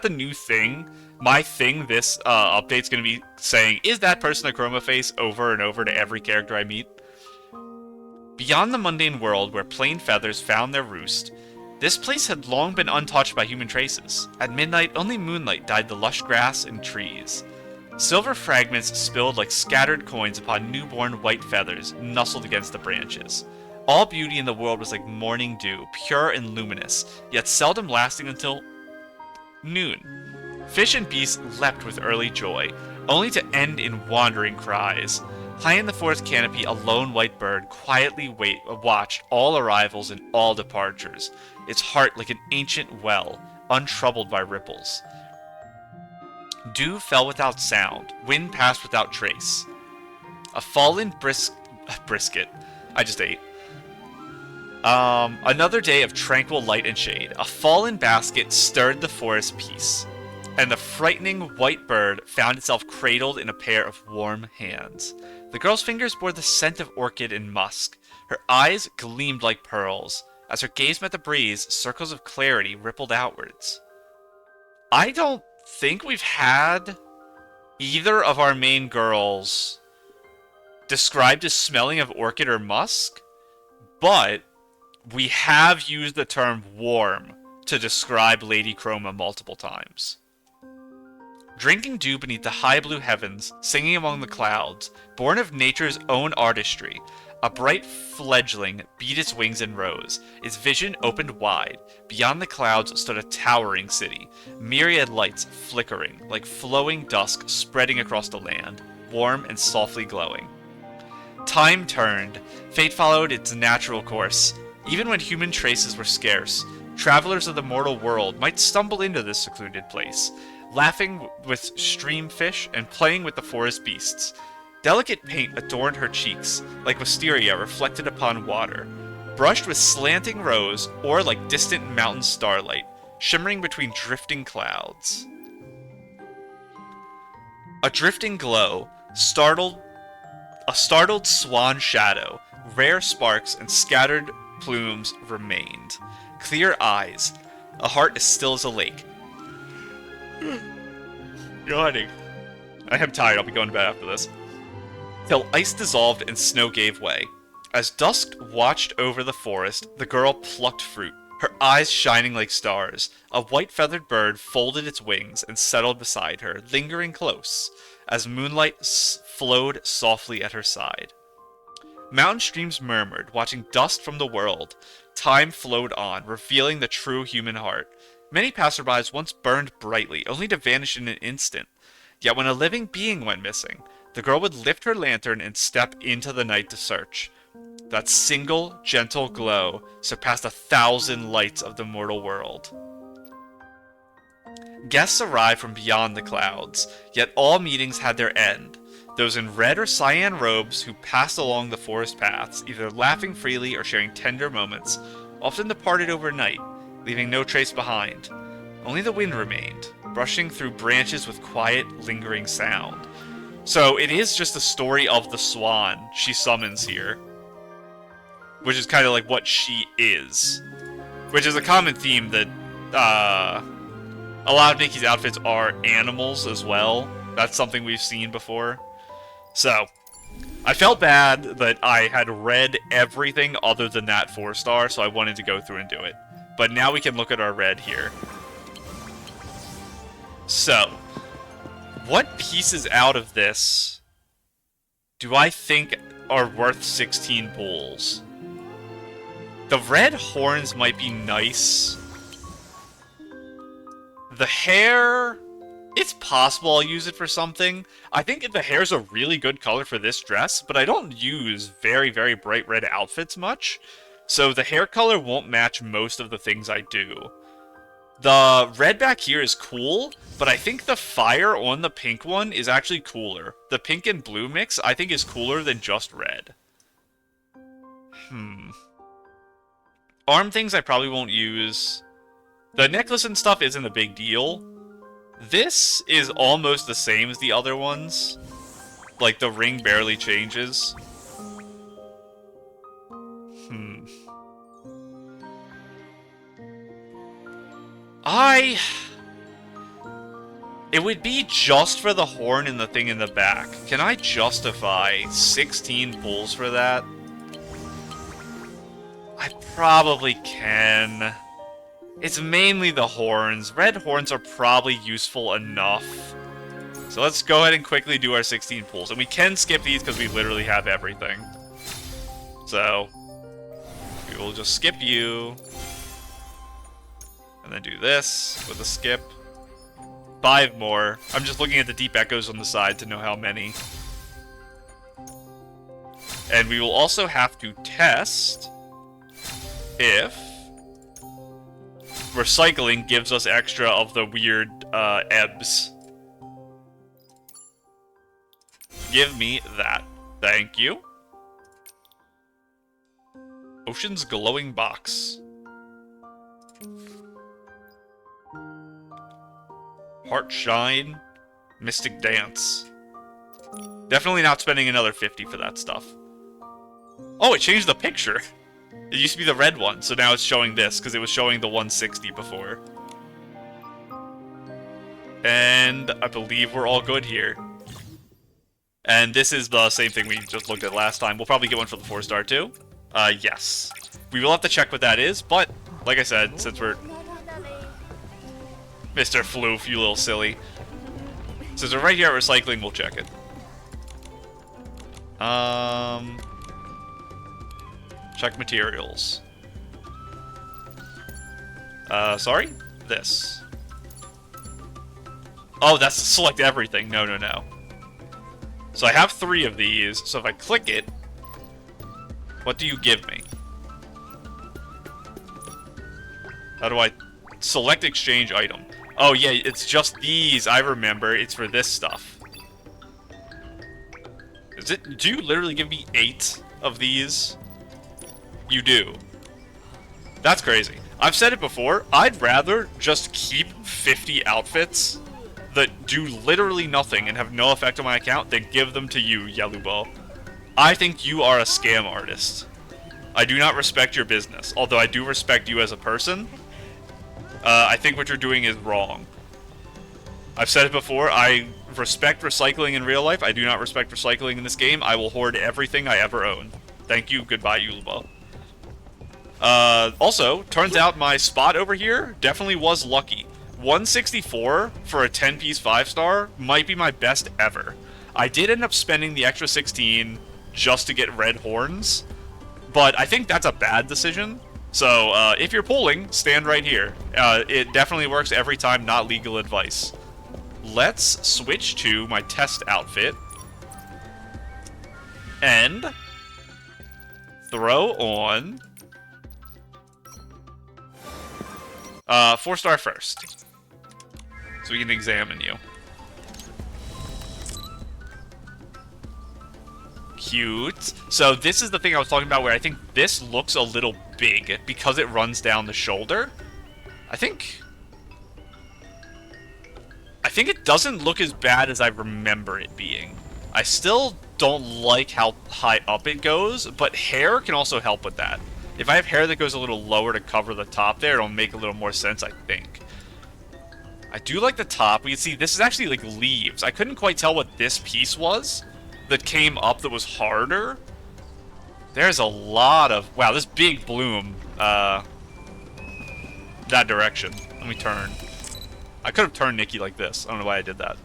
the new thing? My thing this update's going to be saying, is that person a chroma face over and over to every character I meet? Beyond the mundane world where plain feathers found their roost, this place had long been untouched by human traces. At midnight, only moonlight dyed the lush grass and trees. Silver fragments spilled like scattered coins upon newborn white feathers nestled against the branches. All beauty in the world was like morning dew, pure and luminous, yet seldom lasting until noon. Fish and beasts leapt with early joy, only to end in wandering cries. High in the forest canopy, a lone white bird quietly watched all arrivals and all departures, its heart like an ancient well, untroubled by ripples. Dew fell without sound, wind passed without trace. A fallen brisket. I just ate. Another day of tranquil light and shade. A fallen basket stirred the forest peace, and the frightening white bird found itself cradled in a pair of warm hands. The girl's fingers bore the scent of orchid and musk. Her eyes gleamed like pearls. As her gaze met the breeze, circles of clarity rippled outwards. I don't think we've had either of our main girls described as smelling of orchid or musk, but we have used the term warm to describe Lady Chroma multiple times. Drinking dew beneath the high blue heavens, singing among the clouds, born of nature's own artistry, a bright fledgling beat its wings and rose. Its vision opened wide. Beyond the clouds stood a towering city, myriad lights flickering, like flowing dusk spreading across the land, warm and softly glowing. Time turned. Fate followed its natural course. Even when human traces were scarce, travelers of the mortal world might stumble into this secluded place, laughing with stream fish and playing with the forest beasts. Delicate paint adorned her cheeks, like wisteria reflected upon water, brushed with slanting rose, or like distant mountain starlight, shimmering between drifting clouds. A drifting glow, a startled swan shadow, rare sparks and scattered plumes remained. Clear eyes, a heart as still as a lake. Yawning. I am tired, I'll be going to bed after this. Till ice dissolved and snow gave way. As dusk watched over the forest, the girl plucked fruit, her eyes shining like stars. A white-feathered bird folded its wings and settled beside her, lingering close, as moonlight flowed softly at her side. Mountain streams murmured, watching dust from the world. Time flowed on, revealing the true human heart. Many passerbys once burned brightly, only to vanish in an instant. Yet when a living being went missing, the girl would lift her lantern and step into the night to search. That single, gentle glow surpassed 1,000 lights of the mortal world. Guests arrived from beyond the clouds, yet all meetings had their end. Those in red or cyan robes who passed along the forest paths, either laughing freely or sharing tender moments, often departed overnight, leaving no trace behind. Only the wind remained, brushing through branches with quiet, lingering sound. So it is just the story of the swan she summons here, which is kind of like what she is, which is a common theme that a lot of Nikki's outfits are animals as well. That's something we've seen before. So I felt bad that I had read everything other than that 4-star, so I wanted to go through and do it. But now we can look at our red here. So, what pieces out of this do I think are worth 16 bulls? The red horns might be nice. The hair, it's possible I'll use it for something. I think the hair's a really good color for this dress, but I don't use very, very bright red outfits much. So the hair color won't match most of the things I do. The red back here is cool, but I think the fire on the pink one is actually cooler. The pink and blue mix, I think, is cooler than just red. Arm things I probably won't use. The necklace and stuff isn't a big deal. This is almost the same as the other ones. Like, the ring barely changes. It would be just for the horn and the thing in the back. Can I justify 16 bulls for that? I probably can. It's mainly the horns. Red horns are probably useful enough. So let's go ahead and quickly do our 16 pulls. And we can skip these because we literally have everything. So, we will just skip you. And then do this with a skip. 5 more. I'm just looking at the deep echoes on the side to know how many. And we will also have to test if recycling gives us extra of the weird ebs. Give me that. Thank you. Ocean's glowing box. Heart Shine, Mystic Dance. Definitely not spending another 50 for that stuff. Oh, it changed the picture. It used to be the red one, so now it's showing this, because it was showing the 160 before. And I believe we're all good here. And this is the same thing we just looked at last time. We'll probably get one for the 4-star too. Yes. We will have to check what that is, but, like I said, since we're... Mr. Floof, you little silly. Since we're right here at recycling, we'll check it. Check materials. Sorry? This. Oh, that's select everything. No, no, no. So I have 3 of these, so if I click it, what do you give me? How do I select exchange item? Oh yeah, it's just these, I remember. It's for this stuff. Is it? Do you literally give me 8 of these? You do. That's crazy. I've said it before, I'd rather just keep 50 outfits that do literally nothing and have no effect on my account, then give them to you, Yalubo. I think you are a scam artist. I do not respect your business, although I do respect you as a person. I think what you're doing is wrong. I've said it before, I respect recycling in real life. I do not respect recycling in this game. I will hoard everything I ever own. Thank you, goodbye, Yalubo. Also, turns out my spot over here definitely was lucky. 164 for a 10-piece 5-star might be my best ever. I did end up spending the extra 16 just to get red horns, but I think that's a bad decision. So, if you're pulling, stand right here. It definitely works every time, not legal advice. Let's switch to my test outfit. And throw on 4-star first. So we can examine you. Cute. So this is the thing I was talking about where I think this looks a little big because it runs down the shoulder. I think it doesn't look as bad as I remember it being. I still don't like how high up it goes, but hair can also help with that. If I have hair that goes a little lower to cover the top there, it'll make a little more sense, I think. I do like the top. We can see this is actually like leaves. I couldn't quite tell what this piece was that came up that was harder. There's a lot of... Wow, this big bloom. That direction. Let me turn. I could have turned Nikki like this. I don't know why I did that.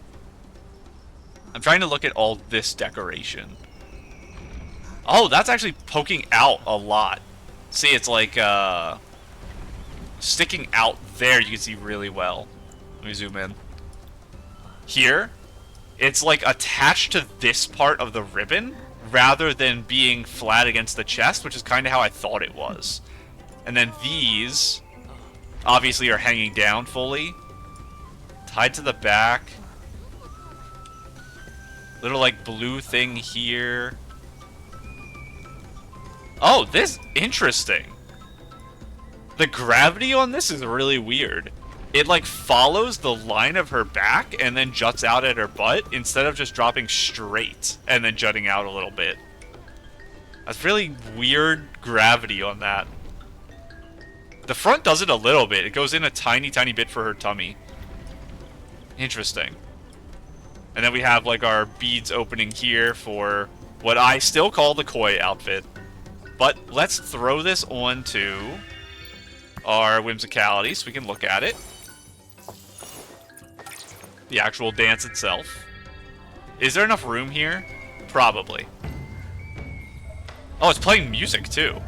I'm trying to look at all this decoration. Oh, that's actually poking out a lot. See, it's like, sticking out there, you can see really well. Let me zoom in. Here, it's like attached to this part of the ribbon, rather than being flat against the chest, which is kind of how I thought it was. And then these, obviously, are hanging down fully. Tied to the back. Little, like, blue thing here. Oh, this... Interesting. The gravity on this is really weird. It, like, follows the line of her back and then juts out at her butt instead of just dropping straight and then jutting out a little bit. That's really weird gravity on that. The front does it a little bit. It goes in a tiny, tiny bit for her tummy. Interesting. And then we have, like, our beads opening here for what I still call the koi outfit. But let's throw this onto our whimsicality so we can look at it. The actual dance itself. Is there enough room here? Probably. Oh, it's playing music, too.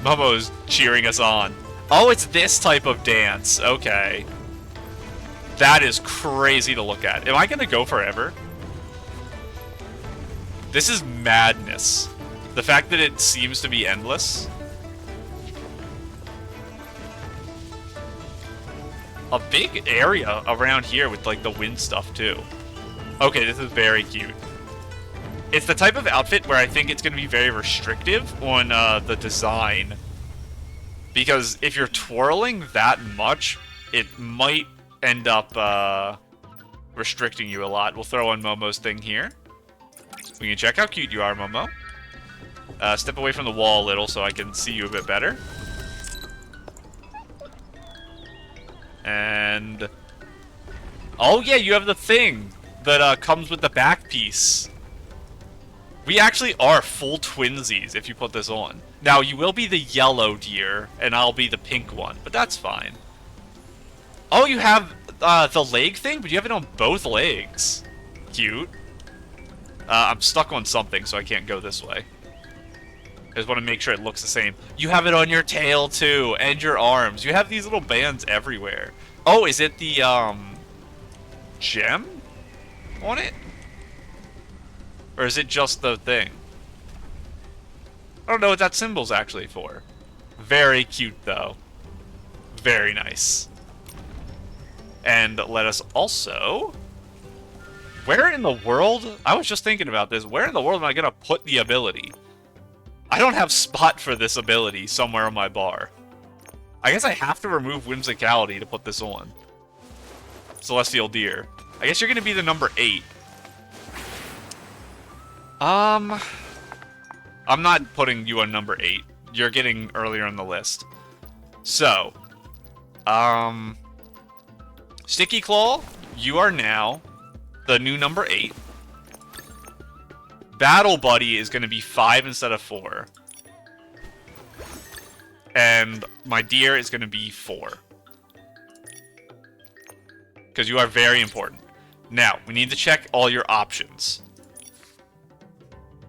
Momo's cheering us on. Oh, it's this type of dance. Okay. That is crazy to look at. Am I going to go forever? This is madness. The fact that it seems to be endless. A big area around here with, like, the wind stuff, too. Okay, this is very cute. It's the type of outfit where I think it's going to be very restrictive on the design. Because if you're twirling that much, it might end up restricting you a lot. We'll throw on Momo's thing here. We can check how cute you are, Momo. Step away from the wall a little so I can see you a bit better. And... oh yeah, you have the thing that comes with the back piece. We actually are full twinsies if you put this on. Now, you will be the yellow deer, and I'll be the pink one, but that's fine. Oh, you have the leg thing, but you have it on both legs. Cute. I'm stuck on something, so I can't go this way. I just want to make sure it looks the same. You have it on your tail, too, and your arms. You have these little bands everywhere. Oh, is it the, gem on it? Or is it just the thing? I don't know what that symbol's actually for. Very cute, though. Very nice. And let us also... where in the world... I was just thinking about this. Where in the world am I going to put the ability? I don't have spot for this ability somewhere on my bar. I guess I have to remove whimsicality to put this on. Celestial Deer. I guess you're gonna be the number 8. I'm not putting you on number 8. You're getting earlier on the list. So, Sticky Claw, you are now the new number 8. Battle Buddy is going to be 5 instead of 4. And my deer is going to be 4. Because you are very important. Now, we need to check all your options.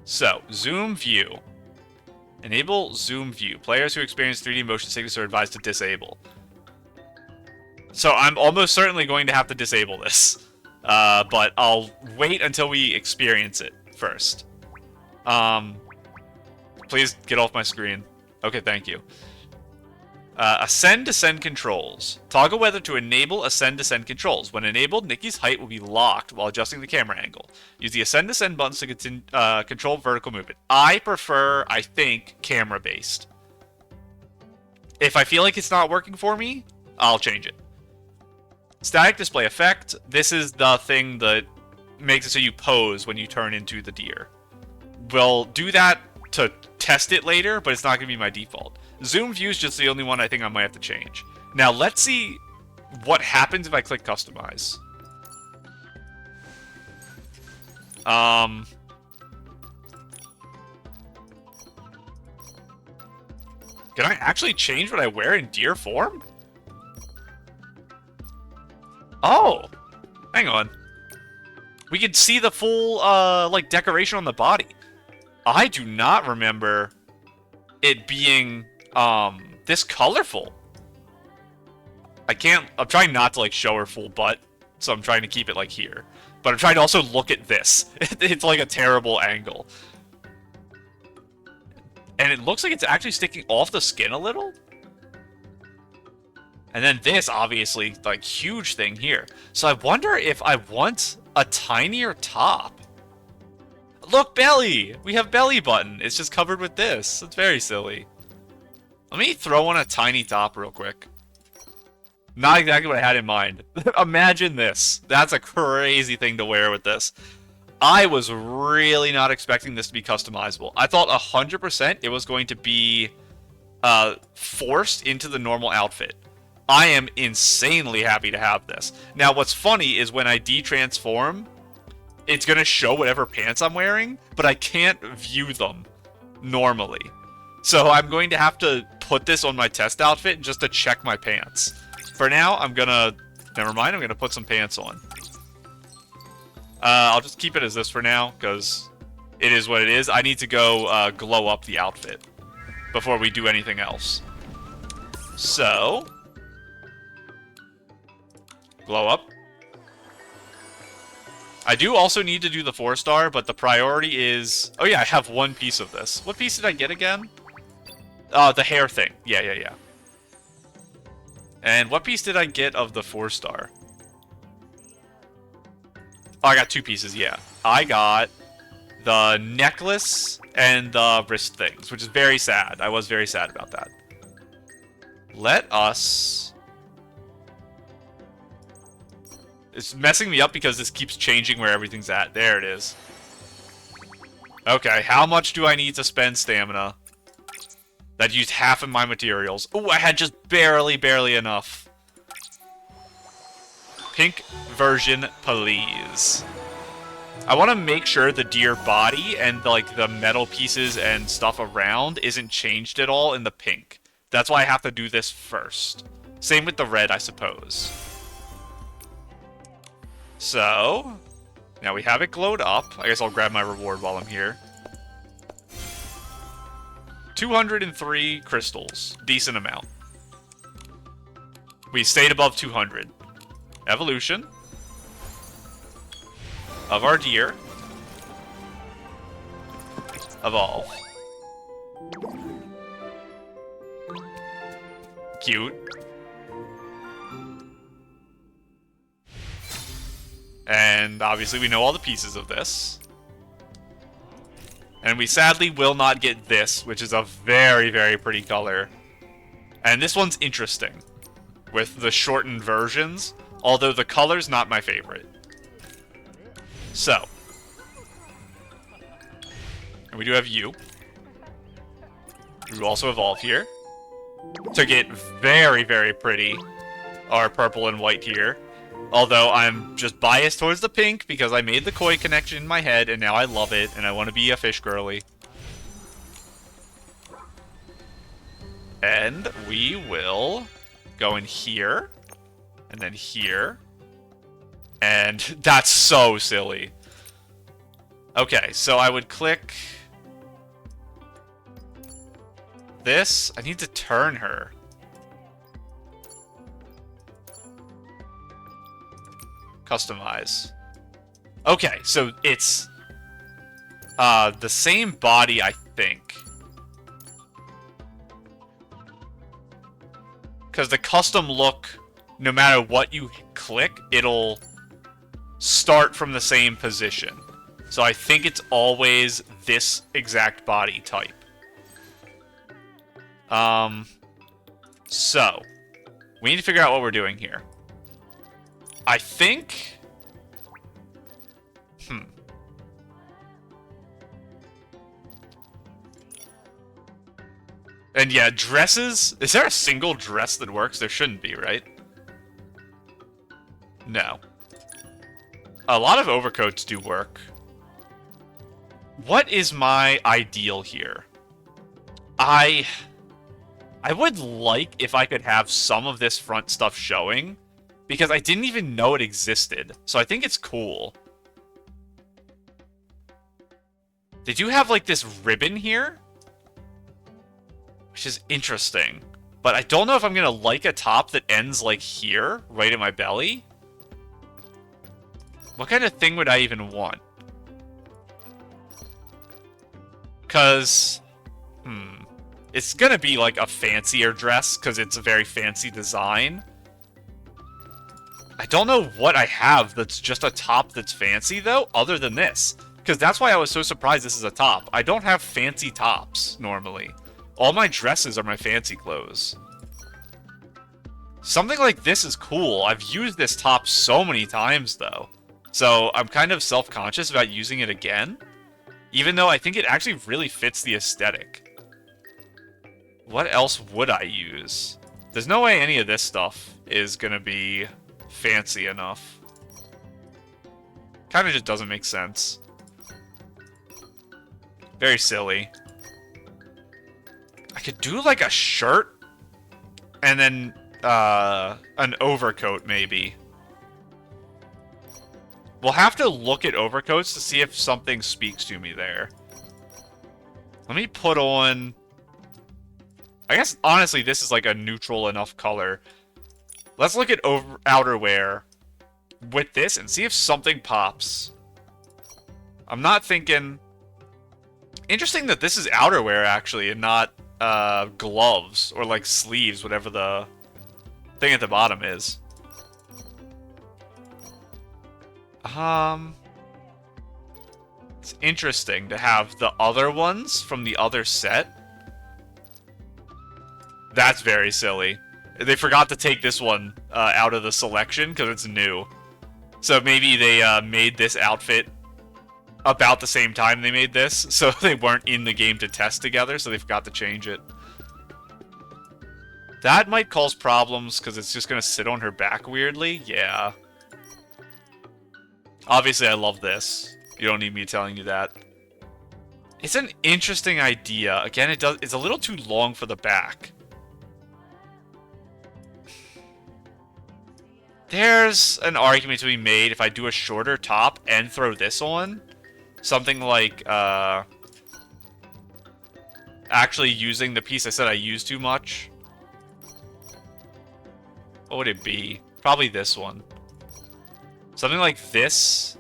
So, zoom view. Enable zoom view. Players who experience 3D motion sickness are advised to disable. So, I'm almost certainly going to have to disable this. But I'll wait until we experience it first. Please get off my screen. Okay, thank you. Ascend-descend controls. Toggle whether to enable ascend-descend controls. When enabled, Nikki's height will be locked while adjusting the camera angle. Use the ascend-descend buttons to control vertical movement. I prefer, I think, camera-based. If I feel like it's not working for me, I'll change it. Static display effect. This is the thing that makes it so you pose when you turn into the deer. We'll do that to test it later, but it's not going to be my default. Zoom view is just the only one I think I might have to change. Now, let's see what happens if I click customize. Can I actually change what I wear in deer form? Oh! Hang on. We can see the full, like, decoration on the body. I do not remember it being, this colorful. I'm trying not to, like, show her full butt, so I'm trying to keep it, like, here. But I'm trying to also look at this. It's, like, a terrible angle. And it looks like it's actually sticking off the skin a little. And then this, obviously, like, huge thing here. So I wonder if I want a tinier top. Look, belly! We have belly button. It's just covered with this. It's very silly. Let me throw on a tiny top real quick. Not exactly what I had in mind. Imagine this. That's a crazy thing to wear with this. I was really not expecting this to be customizable. I thought 100% it was going to be forced into the normal outfit. I am insanely happy to have this. Now, what's funny is when I de-transform, it's going to show whatever pants I'm wearing, but I can't view them normally. So I'm going to have to put this on my test outfit just to check my pants. For now, I'm going to... Never mind, I'm going to put some pants on. I'll just keep it as this for now, because it is what it is. I need to go glow up the outfit before we do anything else. So... Glow up. I do also need to do the 4-star, but the priority is... Oh yeah, I have one piece of this. What piece did I get again? The hair thing. Yeah. And what piece did I get of the 4-star? Oh, I got 2 pieces, yeah. I got the necklace and the wrist things, which is very sad. I was very sad about that. Let us... It's messing me up because this keeps changing where everything's at. There it is. Okay, how much do I need to spend stamina? That used half of my materials. Oh, I had just barely enough. Pink version, please. I want to make sure the deer body and, like, the metal pieces and stuff around isn't changed at all in the pink. That's why I have to do this first. Same with the red, I suppose. So, now we have it glowed up. I guess I'll grab my reward while I'm here. 203 crystals. Decent amount. We stayed above 200. Evolution. Of our deer. Evolve. Cute. And obviously we know all the pieces of this. And we sadly will not get this, which is a very pretty color. And this one's interesting, with the shortened versions, although the color's not my favorite. So, and we do have you. We also evolve here to get very, very pretty, our purple and white here. Although I'm just biased towards the pink because I made the koi connection in my head and now I love it and I want to be a fish girly. And we will go in here and then here. And that's so silly. Okay, so I would click this. I need to turn her. Customize. Okay, so it's the same body, I think. Because the custom look, no matter what you click, it'll start from the same position. So I think it's always this exact body type. So we need to figure out what we're doing here. I think... And yeah, dresses... Is there a single dress that works? There shouldn't be, right? No. A lot of overcoats do work. What is my ideal here? I would like if I could have some of this front stuff showing, because I didn't even know it existed, so I think it's cool. They do have, like, this ribbon here, which is interesting. But I don't know if I'm gonna like a top that ends, like, here, right at my belly. What kind of thing would I even want? Because... it's gonna be, like, a fancier dress, because it's a very fancy design. I don't know what I have that's just a top that's fancy, though, other than this. Because that's why I was so surprised this is a top. I don't have fancy tops, normally. All my dresses are my fancy clothes. Something like this is cool. I've used this top so many times, though. So I'm kind of self-conscious about using it again. Even though I think it actually really fits the aesthetic. What else would I use? There's no way any of this stuff is gonna be fancy enough. Kind of just doesn't make sense. Very silly. I could do like a shirt and then an overcoat maybe. We'll have to look at overcoats to see if something speaks to me there. Let me put on... I guess, honestly, this is like a neutral enough color. Let's look at outerwear with this and see if something pops. I'm not thinking... Interesting that this is outerwear, actually, and not gloves or, like, sleeves, whatever the thing at the bottom is. It's interesting to have the other ones from the other set. That's very silly. They forgot to take this one out of the selection because it's new. So maybe they made this outfit about the same time they made this, so they weren't in the game to test together, so they forgot to change it. That might cause problems because it's just going to sit on her back weirdly. Yeah. Obviously, I love this. You don't need me telling you that. It's an interesting idea. Again, it's a little too long for the back. There's an argument to be made if I do a shorter top and throw this on. Something like, actually using the piece I said I used too much. What would it be? Probably this one. Something like this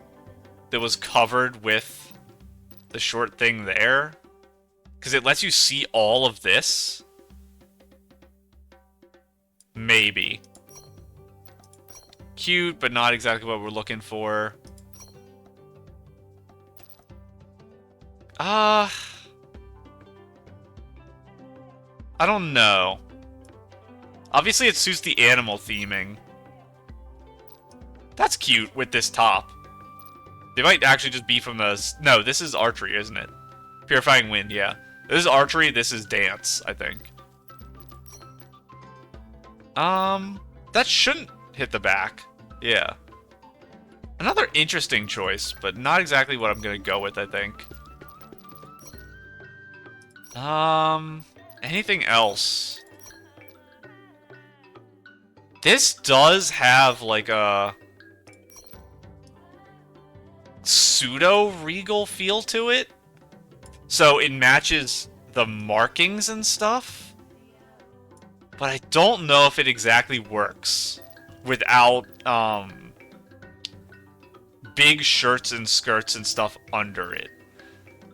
that was covered with the short thing there. Because it lets you see all of this. Maybe. Cute, but not exactly what we're looking for. I don't know. Obviously, it suits the animal theming. That's cute with this top. They might actually just be from the... No, this is archery, isn't it? Purifying Wind, yeah. This is archery, this is dance, I think. That shouldn't hit the back. Yeah. Another interesting choice, but not exactly what I'm gonna go with, I think. Anything else? This does have, like, a pseudo-regal feel to it. So it matches the markings and stuff. But I don't know if it exactly works without, big shirts and skirts and stuff under it.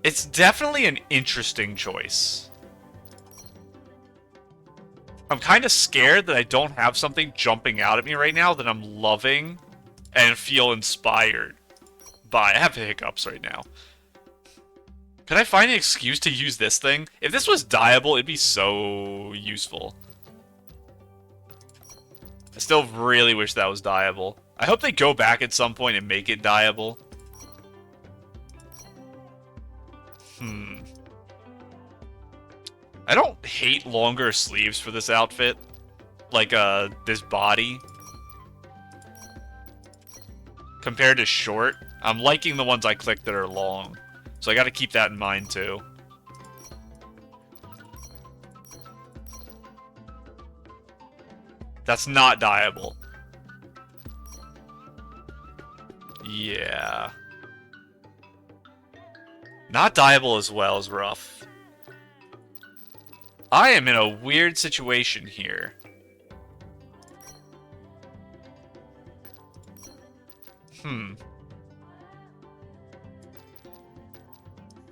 It's definitely an interesting choice. I'm kind of scared that I don't have something jumping out at me right now that I'm loving and feel inspired by. I have hiccups right now. Could I find an excuse to use this thing? If this was dyeable, it'd be so useful. I still really wish that was dyeable. I hope they go back at some point and make it dyeable. I don't hate longer sleeves for this outfit. Like, this body. Compared to short. I'm liking the ones I clicked that are long. So I gotta keep that in mind, too. That's not dyeable. Yeah. Not dyeable as well as rough. I am in a weird situation here.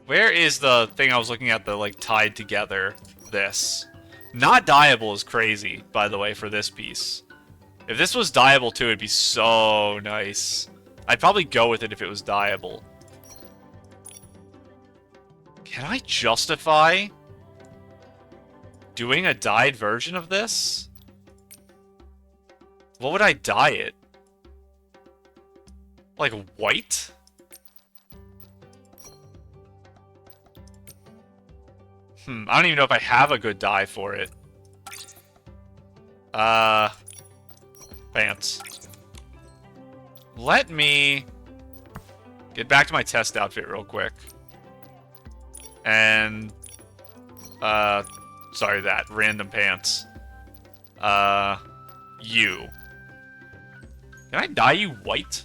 Where is the thing I was looking at that, like, tied together this? Not dyeable is crazy, by the way, for this piece. If this was dyeable, too, it'd be so nice. I'd probably go with it if it was dyeable. Can I justify doing a dyed version of this? What would I dye it? Like white? I don't even know if I have a good dye for it. Pants. Let me get back to my test outfit real quick. And, sorry, that. Random pants. You. Can I dye you white?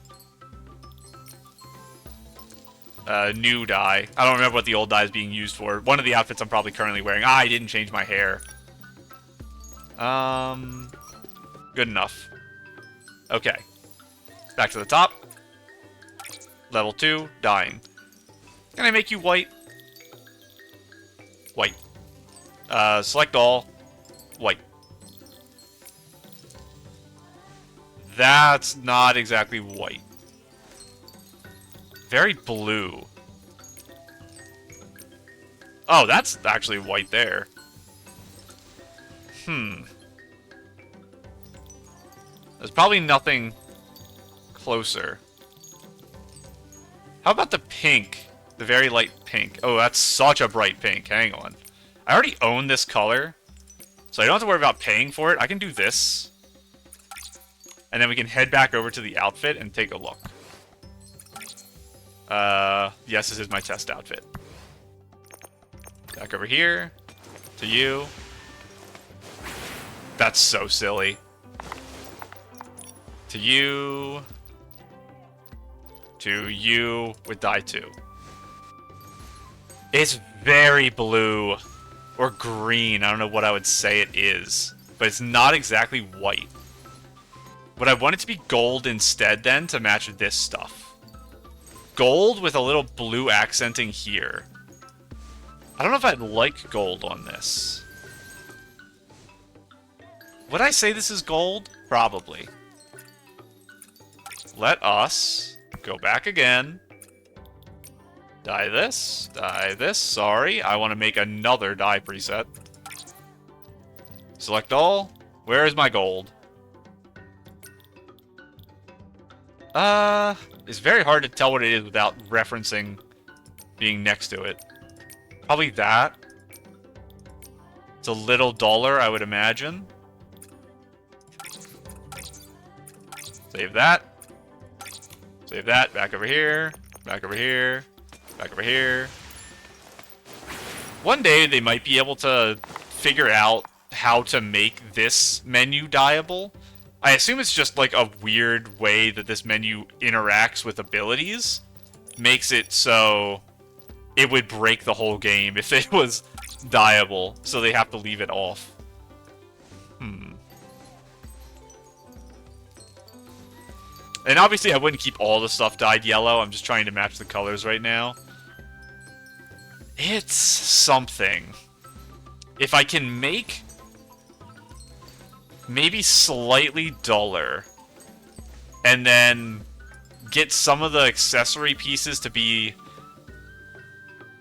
New dye. I don't remember what the old dye is being used for. One of the outfits I'm probably currently wearing. I didn't change my hair. Good enough. Okay. Back to the top. Level 2, dyeing. Can I make you white? White. Select all. White. That's not exactly white. Very blue. Oh, that's actually white there. There's probably nothing closer. How about the pink? The very light pink. Oh, that's such a bright pink. Hang on. I already own this color, so I don't have to worry about paying for it. I can do this. And then we can head back over to the outfit and take a look. Yes, this is my test outfit. Back over here. To you. That's so silly. To you. To you with dye 2. It's very blue. Or green. I don't know what I would say it is. But it's not exactly white. Would I want it to be gold instead then to match this stuff? Gold with a little blue accenting here. I don't know if I'd like gold on this. Would I say this is gold? Probably. Let us go back again. Dye this. Dye this. Sorry, I want to make another dye preset. Select all. Where is my gold? It's very hard to tell what it is without referencing being next to it. Probably that. It's a little duller, I would imagine. Save that. Save that. Back over here. Back over here. Back over here. One day they might be able to figure out how to make this menu dyeable. I assume it's just like a weird way that this menu interacts with abilities. Makes it so it would break the whole game if it was dyeable, so they have to leave it off. And obviously I wouldn't keep all the stuff dyed yellow, I'm just trying to match the colors right now. It's something. If I can make maybe slightly duller, and then get some of the accessory pieces to be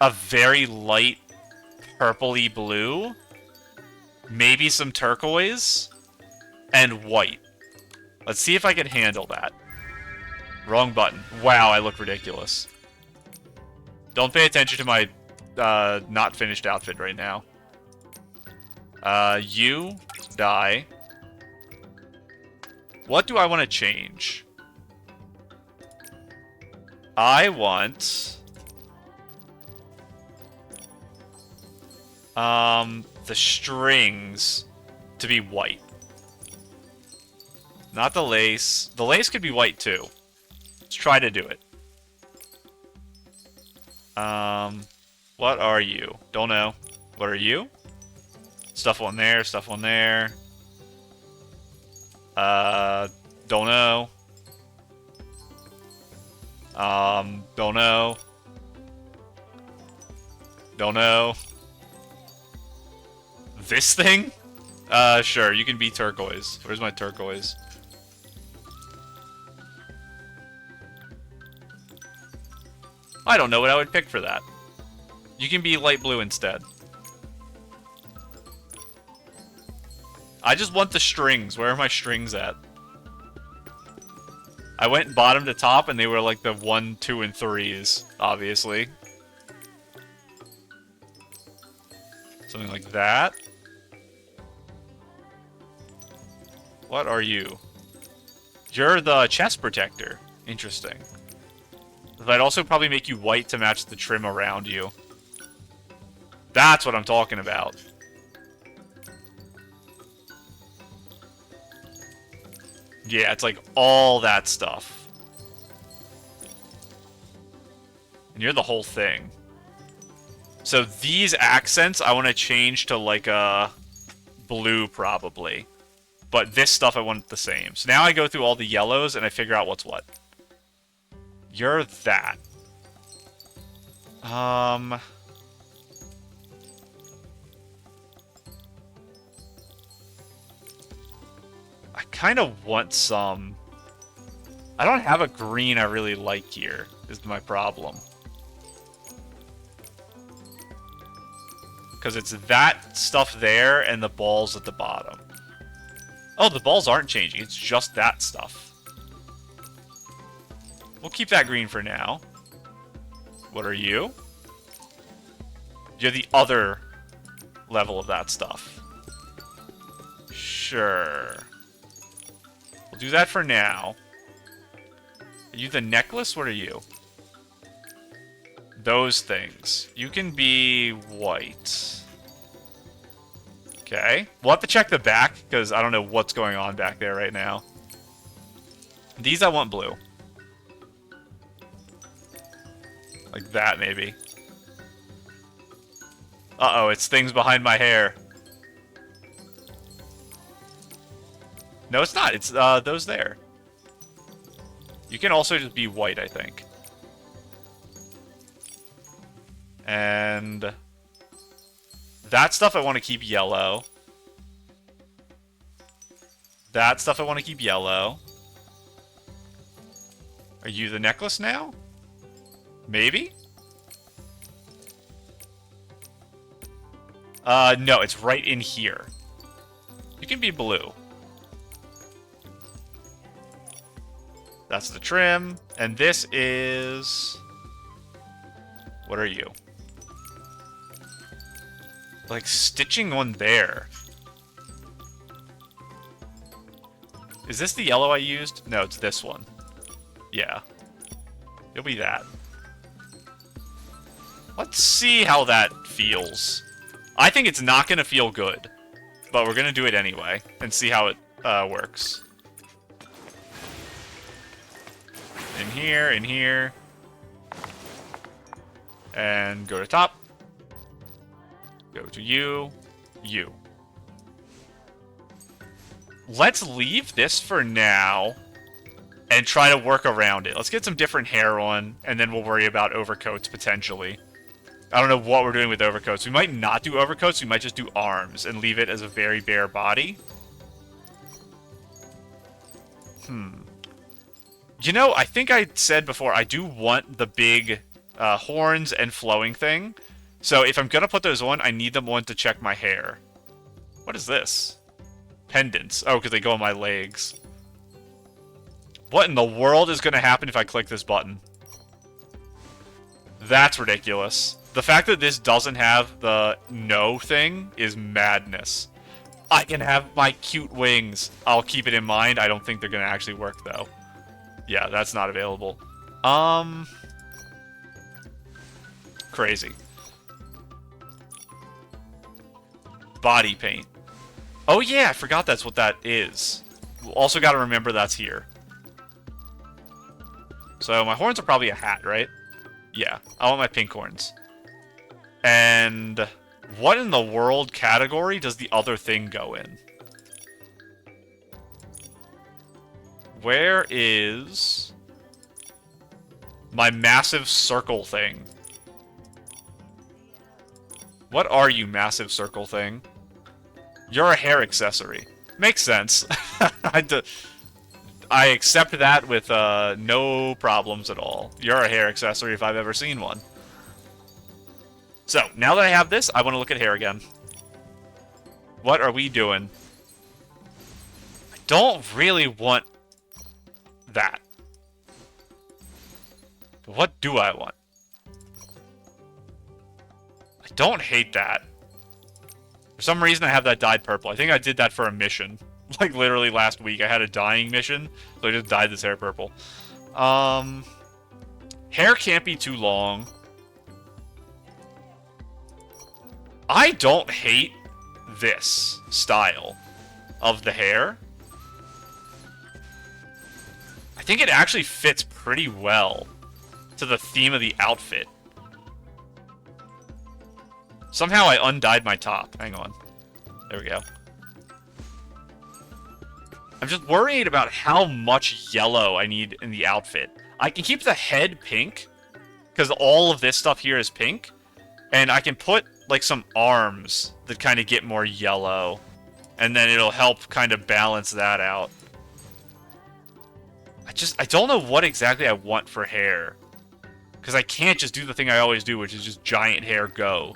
a very light purpley blue, maybe some turquoise, and white. Let's see if I can handle that. Wrong button. Wow, I look ridiculous. Don't pay attention to my not finished outfit right now. You die. What do I want to change? I want the strings to be white. Not the lace. The lace could be white too. Let's try to do it. What are you? Don't know. What are you? Stuff on there, stuff on there. Don't know. Don't know. Don't know. This thing? Sure, you can be turquoise. Where's my turquoise? I don't know what I would pick for that. You can be light blue instead. I just want the strings. Where are my strings at? I went bottom to top and they were like the 1, 2, and 3s, obviously. Something like that. What are you? You're the chest protector. Interesting. I'd also probably make you white to match the trim around you. That's what I'm talking about. Yeah, it's like all that stuff. And you're the whole thing. So these accents I want to change to like a blue probably. But this stuff I want the same. So now I go through all the yellows and I figure out what's what. You're that. I kind of want some... I don't have a green I really like here, is my problem. Because it's that stuff there and the balls at the bottom. Oh, the balls aren't changing. It's just that stuff. We'll keep that green for now. What are you? You're the other level of that stuff. Sure. We'll do that for now. Are you the necklace? What are you? Those things. You can be white. Okay. We'll have to check the back, because I don't know what's going on back there right now. These I want blue. Like that, maybe. Uh-oh, it's things behind my hair. No, it's not. It's those there. You can also just be white, I think. And that stuff I want to keep yellow. That stuff I want to keep yellow. Are you the necklace now? Maybe? No, it's right in here. You can be blue. That's the trim. And this is... What are you? Like, stitching on there. Is this the yellow I used? No, it's this one. Yeah. It'll be that. Let's see how that feels. I think it's not going to feel good. But we're going to do it anyway. And see how it works. In here, in here. And go to top. Go to you. You. Let's leave this for now. And try to work around it. Let's get some different hair on. And then we'll worry about overcoats potentially. I don't know what we're doing with overcoats. We might not do overcoats. We might just do arms. And leave it as a very bare body. You know, I think I said before, I do want the big horns and flowing thing. So if I'm going to put those on, I need them on to check my hair. What is this? Pendants. Oh, because they go on my legs. What in the world is going to happen if I click this button? That's ridiculous. The fact that this doesn't have the no thing is madness. I can have my cute wings. I'll keep it in mind. I don't think they're going to actually work, though. Yeah, that's not available. Crazy. Body paint. Oh yeah, I forgot that's what that is. Also got to remember that's here. So my horns are probably a hat, right? Yeah, I want my pink horns. And what in the world category does the other thing go in? Where is my massive circle thing? What are you, massive circle thing? You're a hair accessory. Makes sense. I accept that with no problems at all. You're a hair accessory if I've ever seen one. So, now that I have this, I want to look at hair again. What are we doing? I don't really want that. But what do I want? I don't hate that. For some reason, I have that dyed purple. I think I did that for a mission. Like, literally last week, I had a dyeing mission, so I just dyed this hair purple. Hair can't be too long. I don't hate this style of the hair. I think it actually fits pretty well to the theme of the outfit. Somehow I undyed my top. Hang on. There we go. I'm just worried about how much yellow I need in the outfit. I can keep the head pink, because all of this stuff here is pink. And I can put, like, some arms that kind of get more yellow. And then it'll help kind of balance that out. I don't know what exactly I want for hair. Because I can't just do the thing I always do, which is just giant hair go.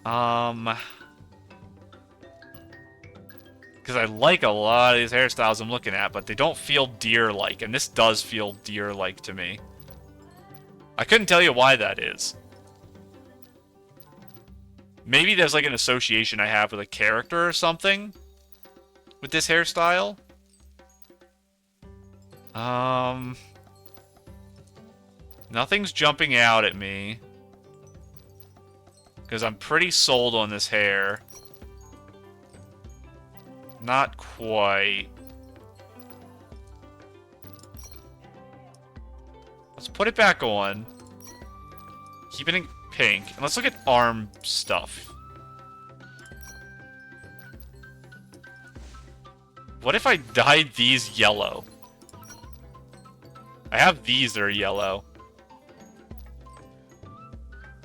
Because I like a lot of these hairstyles I'm looking at, but they don't feel deer-like. And this does feel deer-like to me. I couldn't tell you why that is. Maybe there's like an association I have with a character or something with this hairstyle. Nothing's jumping out at me. Because I'm pretty sold on this hair. Not quite. Let's put it back on. Keep it in pink. And let's look at arm stuff. What if I dyed these yellow? I have these that are yellow.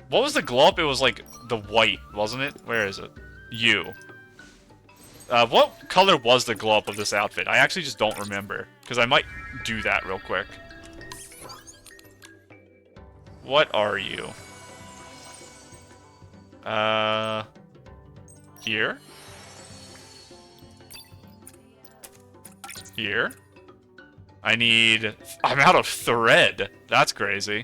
What was the glow up? It was like the white, wasn't it? Where is it? You. What color was the glow up of this outfit? I actually just don't remember. Because I might do that real quick. What are you? Here? Here. I'm out of thread. That's crazy.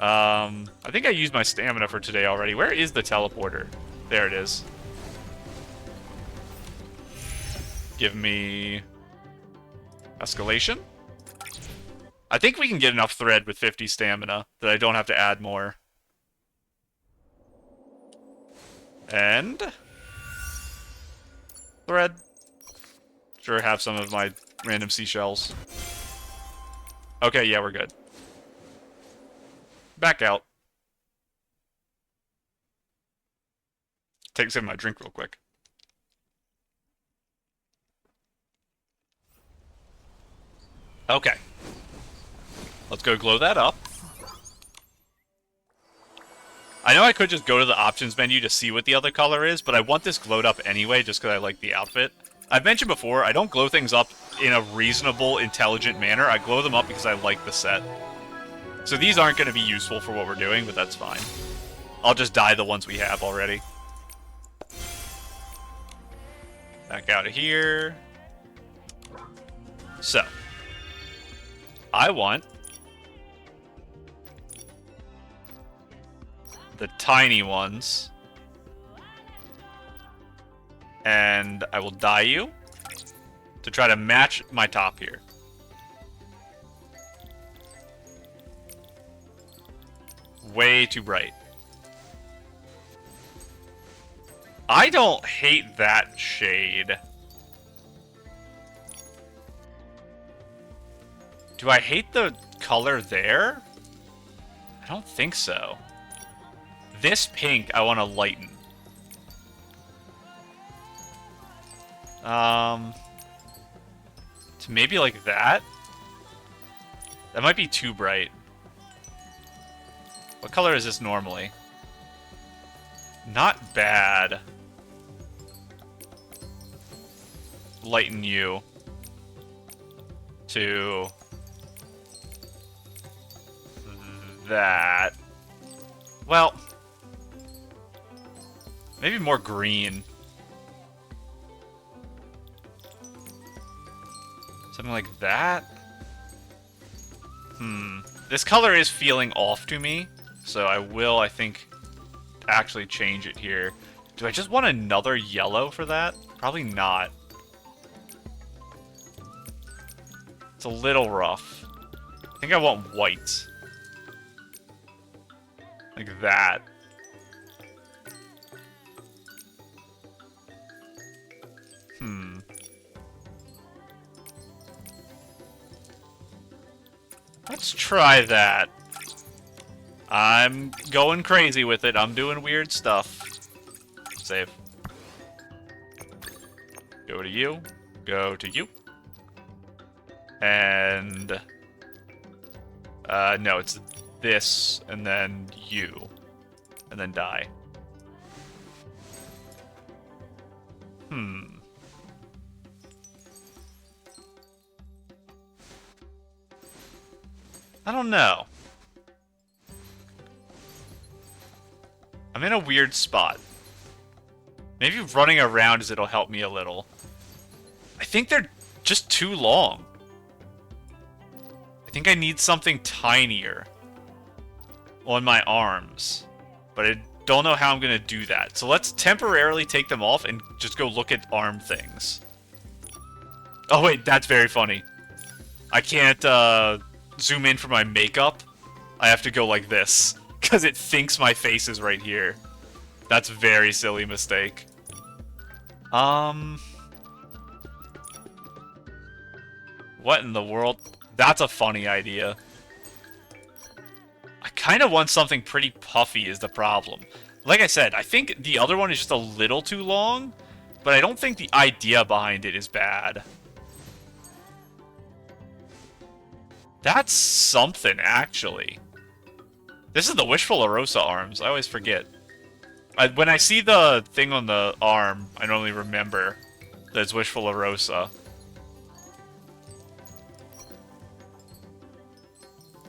I think I used my stamina for today already. Where is the teleporter? There it is. Give me... escalation? I think we can get enough thread with 50 stamina that I don't have to add more. And... thread. Sure, have some of my random seashells. Okay, yeah, we're good. Back out. Take a sip of my drink real quick. Okay. Let's go glow that up. I know I could just go to the options menu to see what the other color is, but I want this glowed up anyway just because I like the outfit. I've mentioned before, I don't glow things up in a reasonable, intelligent manner. I glow them up because I like the set. So these aren't going to be useful for what we're doing, but that's fine. I'll just dye the ones we have already. Back out of here. So. I want the tiny ones. And I will dye you to try to match my top here. Way too bright. I don't hate that shade. Do I hate the color there? I don't think so. This pink I want to lighten. To maybe like that? That might be too bright. What color is this normally? Not bad. Lighten you to that. Well, maybe more green. Something like that? This color is feeling off to me, so I will, I think, actually change it here. Do I just want another yellow for that? Probably not. It's a little rough. I think I want white. Like that. Let's try that. I'm going crazy with it. I'm doing weird stuff. Save. Go to you. Go to you. And... no, it's this, and then you. And then die. I don't know. I'm in a weird spot. Maybe running around as it'll help me a little. I think they're just too long. I think I need something tinier on my arms. But I don't know how I'm going to do that. So let's temporarily take them off and just go look at arm things. Oh wait, that's very funny. I can't zoom in for my makeup. I have to go like this. Because it thinks my face is right here. That's a very silly mistake. What in the world? That's a funny idea. I kind of want something pretty puffy is the problem. Like I said, I think the other one is just a little too long, but I don't think the idea behind it is bad. That's something, actually. This is the Wishful Arosa arms. I always forget. When I see the thing on the arm, I normally remember that it's Wishful Arosa.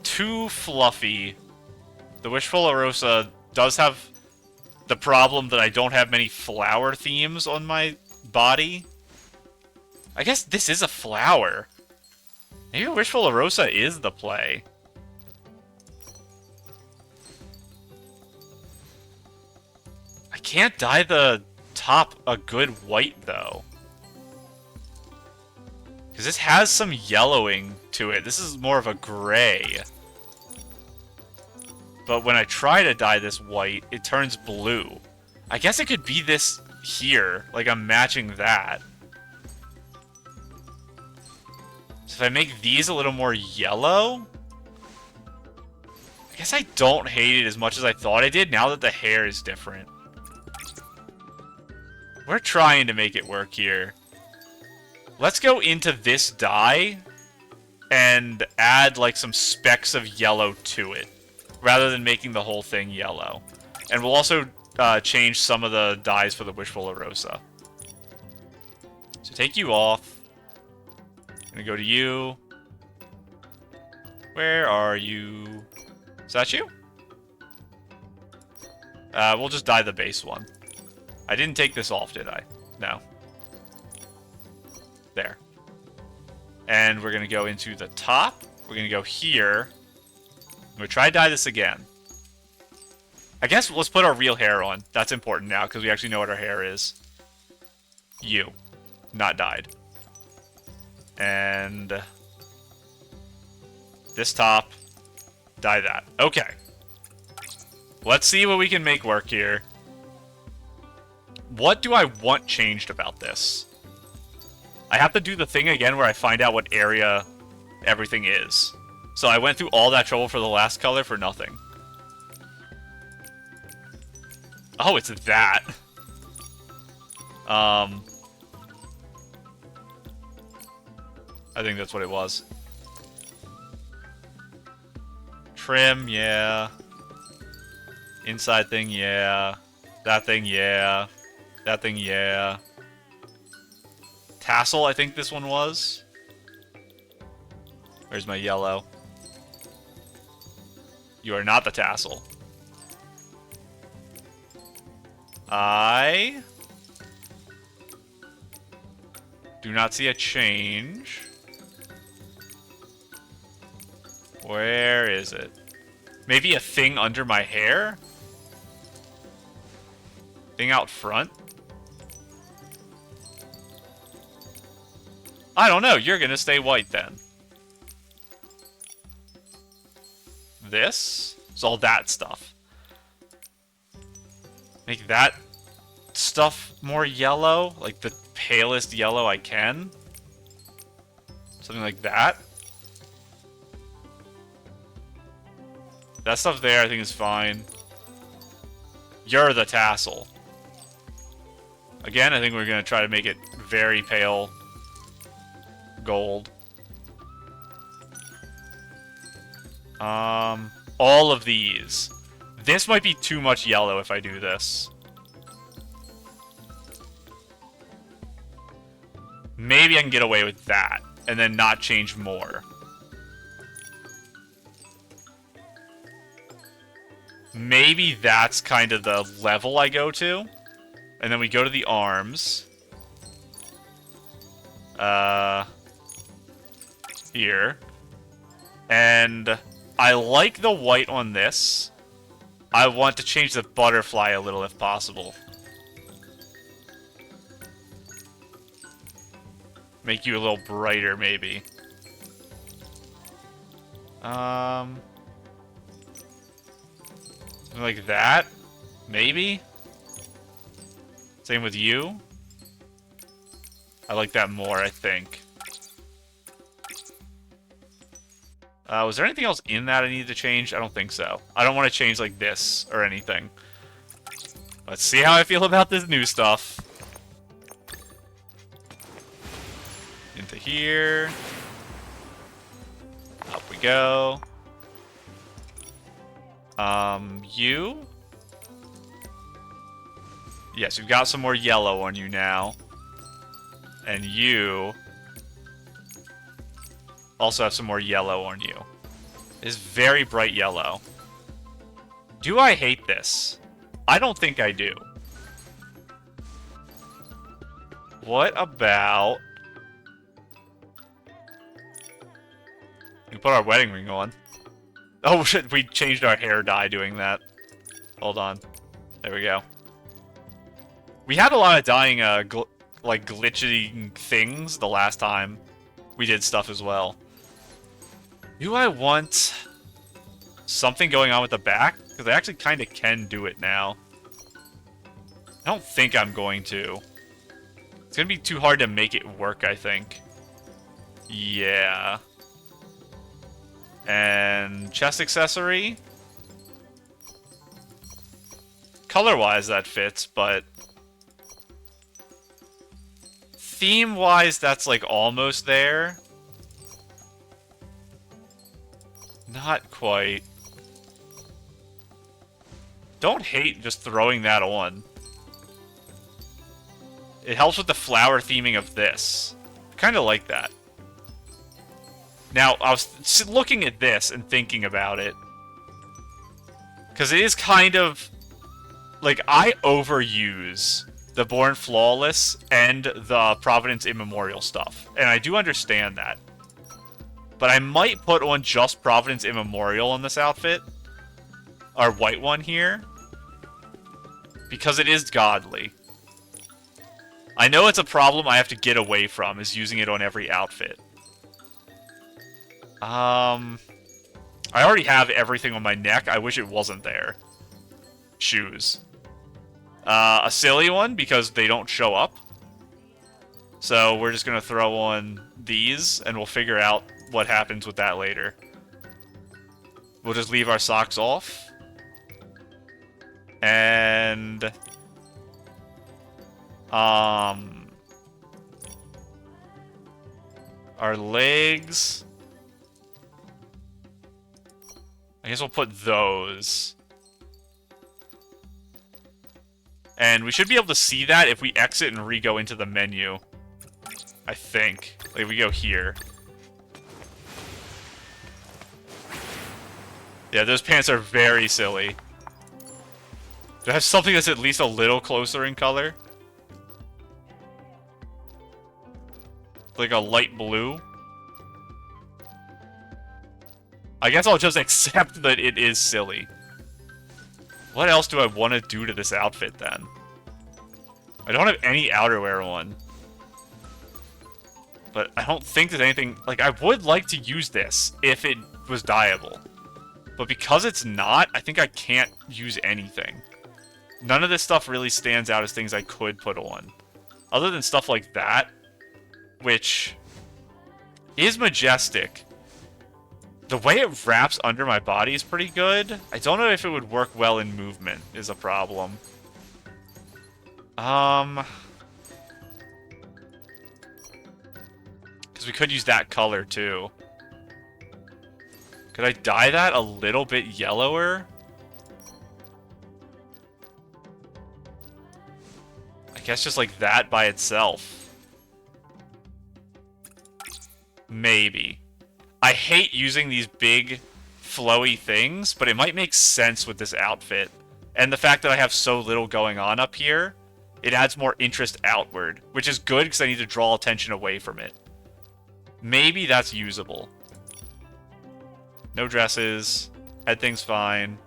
Too fluffy. The Wishful Arosa does have the problem that I don't have many flower themes on my body. I guess this is a flower. Maybe Wishful Arosa is the play. I can't dye the top a good white, though. Because this has some yellowing to it. This is more of a gray. But when I try to dye this white, it turns blue. I guess it could be this here. Like, I'm matching that. So if I make these a little more yellow... I guess I don't hate it as much as I thought I did now that the hair is different. We're trying to make it work here. Let's go into this dye and add, like, some specks of yellow to it, rather than making the whole thing yellow. And we'll also change some of the dyes for the Wishful Arosa. So take you off. I'm gonna go to you. Where are you? Is that you? We'll just dye the base one. I didn't take this off, did I? No. There. And we're gonna go into the top. We're gonna go here. I'm gonna try to dye this again. I guess let's put our real hair on. That's important now, because we actually know what our hair is. You. Not dyed. And... this top. Dye that. Okay. Let's see what we can make work here. What do I want changed about this? I have to do the thing again where I find out what area everything is. So I went through all that trouble for the last color for nothing. Oh, it's that. I think that's what it was. Trim, yeah. Inside thing, yeah. That thing, yeah. That thing, yeah. Tassel, I think this one was. Where's my yellow? You are not the tassel. I do not see a change. Where is it? Maybe a thing under my hair? Thing out front? I don't know. You're gonna stay white then. This is all that stuff. Make that stuff more yellow, like the palest yellow I can. Something like that. That stuff there I think is fine. You're the tassel. Again, I think we're going to try to make it very pale gold. All of these. This might be too much yellow if I do this. Maybe I can get away with that, and then not change more. Maybe that's kind of the level I go to. And then we go to the arms. Here. And I like the white on this. I want to change the butterfly a little if possible. Make you a little brighter, maybe. Something like that? Maybe? Same with you. I like that more, I think. Was there anything else in that I need to change? I don't think so. I don't want to change like this or anything. Let's see how I feel about this new stuff. Into here. Up we go. You? Yes, you've got some more yellow on you now. And you also have some more yellow on you. It's very bright yellow. Do I hate this? I don't think I do. What about We put our wedding ring on. Oh shit, we changed our hair dye doing that. Hold on. There we go. We had a lot of dying, like, glitchy things the last time we did stuff as well. Do I want something going on with the back? Because I actually kind of can do it now. I don't think I'm going to. It's going to be too hard to make it work, I think. Yeah. And chest accessory. Color-wise, that fits, but theme-wise, that's, like, almost there. Not quite. Don't hate just throwing that on. It helps with the flower theming of this. I kind of like that. Now, I was looking at this and thinking about it. Because it is kind of... like, I overuse the Born Flawless and the Providence Immemorial stuff. And I do understand that. But I might put on just Providence Immemorial on this outfit. Our white one here. Because it is godly. I know it's a problem I have to get away from, is using it on every outfit. I already have everything on my neck. I wish it wasn't there. Shoes. A silly one, because they don't show up. So we're just going to throw on these, and we'll figure out what happens with that later. We'll just leave our socks off. And... our legs... I guess we'll put those. And we should be able to see that if we exit and re-go into the menu. I think. Like, we go here. Yeah, those pants are very silly. Do I have something that's at least a little closer in color? Like a light blue? I guess I'll just accept that it is silly. What else do I want to do to this outfit, then? I don't have any outerwear on. But I don't think there's anything... like, I would like to use this if it was dyeable. But because it's not, I think I can't use anything. None of this stuff really stands out as things I could put on. Other than stuff like that, which is majestic. The way it wraps under my body is pretty good. I don't know if it would work well in movement, is a problem. Because we could use that color, too. Could I dye that a little bit yellower? I guess just like that by itself. Maybe. I hate using these big, flowy things, but it might make sense with this outfit. And the fact that I have so little going on up here, it adds more interest outward, which is good because I need to draw attention away from it. Maybe that's usable. No dresses. Head thing's fine.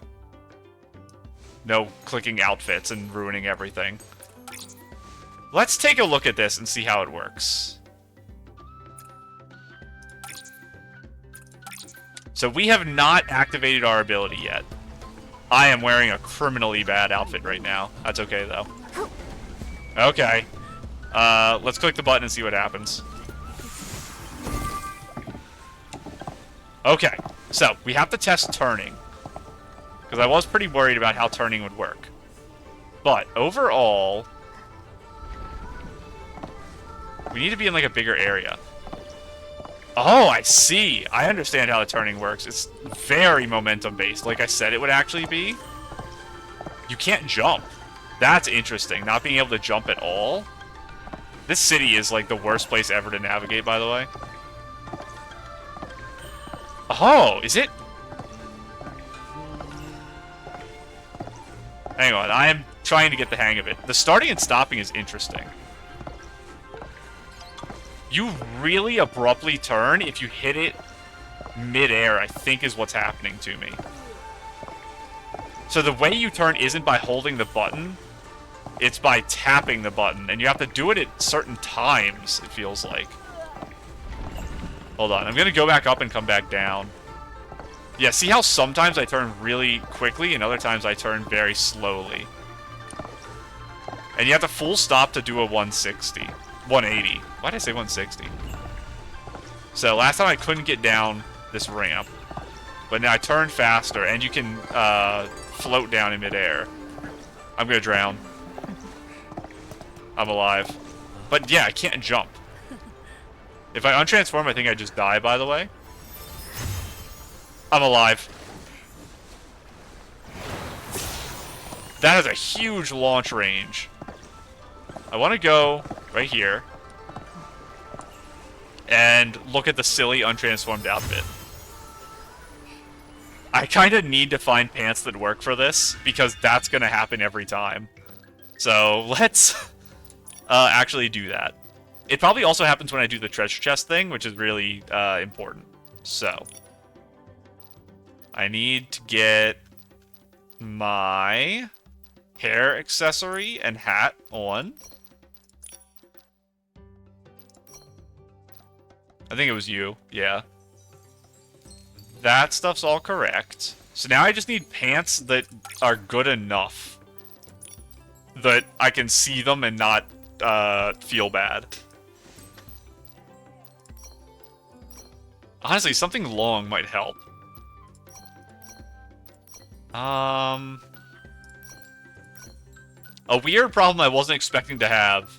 No clicking outfits and ruining everything. Let's take a look at this and see how it works. So we have not activated our ability yet. I am wearing a criminally bad outfit right now. That's okay, though. Okay. Let's click the button and see what happens. Okay. So, we have to test turning. Because I was pretty worried about how turning would work. But, overall... we need to be in, like, a bigger area. Oh, I see. I understand how the turning works. It's very momentum-based, like I said it would actually be. You can't jump. That's interesting. Not being able to jump at all. This city is, like, the worst place ever to navigate, by the way. Oh, is it? Hang on. I am trying to get the hang of it. The starting and stopping is interesting. You really abruptly turn if you hit it mid-air, I think is what's happening to me. So the way you turn isn't by holding the button, it's by tapping the button, and you have to do it at certain times, it feels like. Hold on, I'm gonna go back up and come back down. Yeah, see how sometimes I turn really quickly, and other times I turn very slowly. And you have to full stop to do a 160. 180. Why did I say 160? So last time I couldn't get down this ramp, but now I turn faster, and you can float down in midair. I'm gonna drown. I'm alive. But yeah, I can't jump. If I untransform, I think I just die, by the way. I'm alive. That has a huge launch range. I want to go right here and look at the silly untransformed outfit. I kind of need to find pants that work for this, because that's going to happen every time. So let's actually do that. It probably also happens when I do the treasure chest thing, which is really important. So I need to get my hair accessory and hat on. I think it was you. Yeah. That stuff's all correct. So now I just need pants that are good enough that I can see them and not feel bad. Honestly, something long might help. A weird problem I wasn't expecting to have.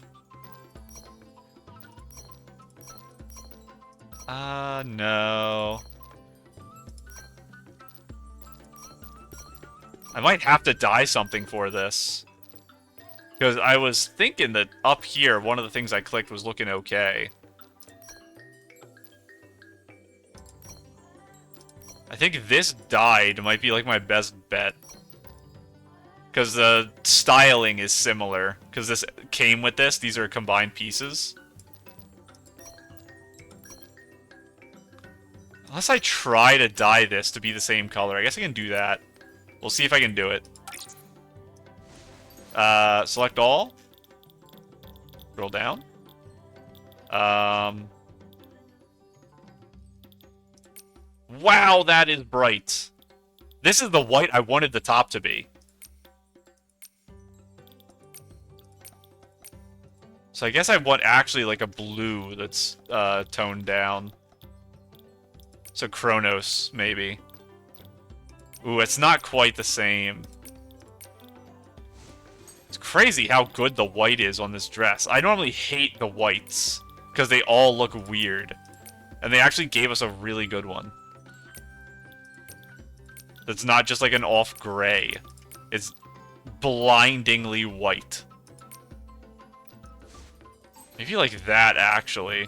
No. I might have to dye something for this. Because I was thinking that up here, one of the things I clicked was looking okay. I think this dyed might be like my best bet. Because the styling is similar. Because this came with this. These are combined pieces. Unless I try to dye this to be the same color. I guess I can do that. We'll see if I can do it. Select all. Scroll down. Wow, that is bright. This is the white I wanted the top to be. So I guess I want actually like a blue that's toned down. So Chronos, maybe. Ooh, it's not quite the same. It's crazy how good the white is on this dress. I normally hate the whites, because they all look weird. And they actually gave us a really good one. That's not just like an off gray. It's blindingly white. Maybe like that, actually.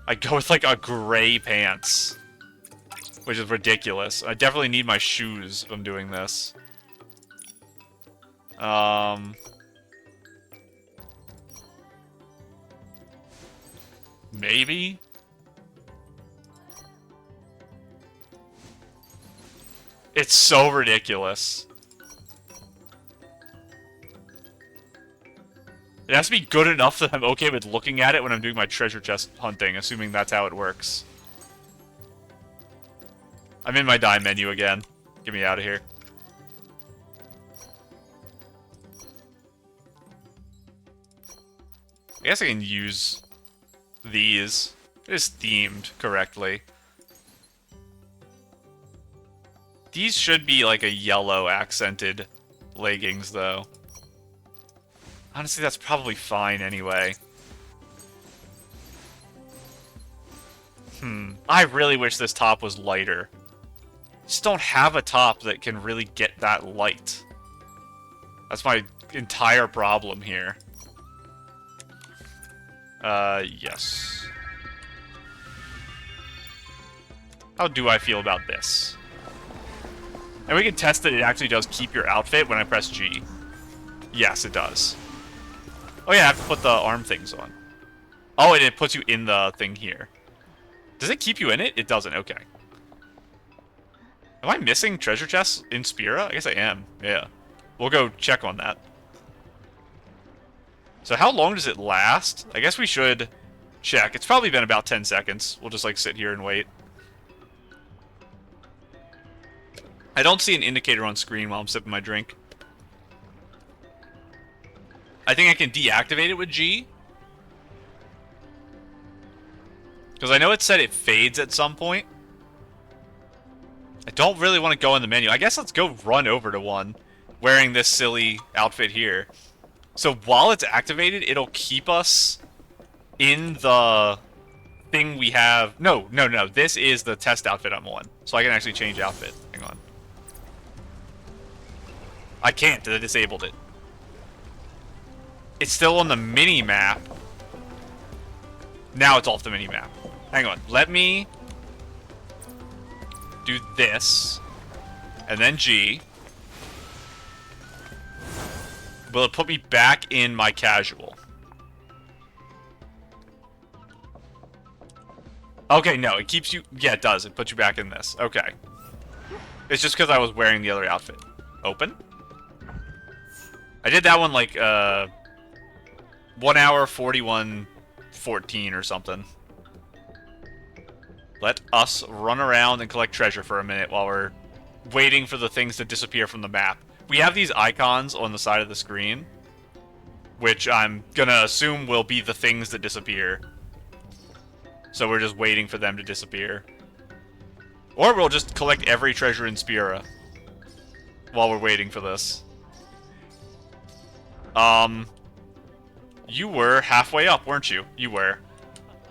I go with like a gray pants. Which is ridiculous. I definitely need my shoes if I'm doing this. Maybe? It's so ridiculous. It has to be good enough that I'm okay with looking at it when I'm doing my treasure chest hunting, assuming that's how it works. I'm in my dye menu again. Get me out of here. I guess I can use these. It is themed correctly. These should be like a yellow accented leggings, though. Honestly, that's probably fine anyway. I really wish this top was lighter. Just don't have a top that can really get that light. That's my entire problem here. Yes. How do I feel about this? And we can test that it actually does keep your outfit when I press G. Yes, it does. Oh yeah, I have to put the arm things on. Oh, and it puts you in the thing here. Does it keep you in it? It doesn't. Okay. Am I missing treasure chests in Spira? I guess I am. Yeah. We'll go check on that. So how long does it last? I guess we should check. It's probably been about 10 seconds. We'll just, like, sit here and wait. I don't see an indicator on screen while I'm sipping my drink. I think I can deactivate it with G. Because I know it said it fades at some point. I don't really want to go in the menu. I guess let's go run over to one wearing this silly outfit here. So while it's activated, it'll keep us in the thing we have. No. This is the test outfit I'm on. So I can actually change outfit. Hang on. I can't. I disabled it. It's still on the mini-map. Now it's off the mini-map. Hang on. Let me do this. And then G. Will it put me back in my casual? Okay, no. It keeps you... Yeah, it does. It puts you back in this. Okay. It's just because I was wearing the other outfit. Open? I did that one like, 1 hour, 41:14 or something. Let us run around and collect treasure for a minute while we're waiting for the things to disappear from the map. We have these icons on the side of the screen, which I'm gonna assume will be the things that disappear. So we're just waiting for them to disappear. Or we'll just collect every treasure in Spira while we're waiting for this. You were halfway up, weren't you? You were.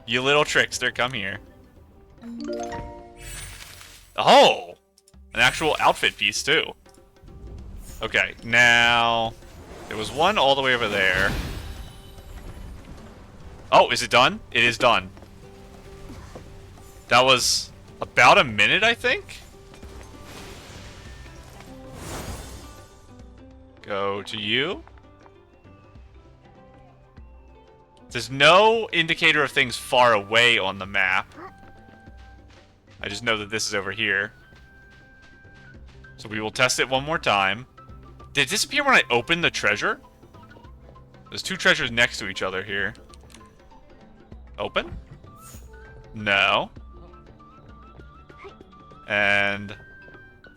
You little trickster, come here. Oh! An actual outfit piece, too. Okay, now... There was one all the way over there. Oh, is it done? It is done. That was about a minute, I think? Go to you. There's no indicator of things far away on the map. I just know that this is over here. So we will test it one more time. Did it disappear when I opened the treasure? There's two treasures next to each other here. Open? No. And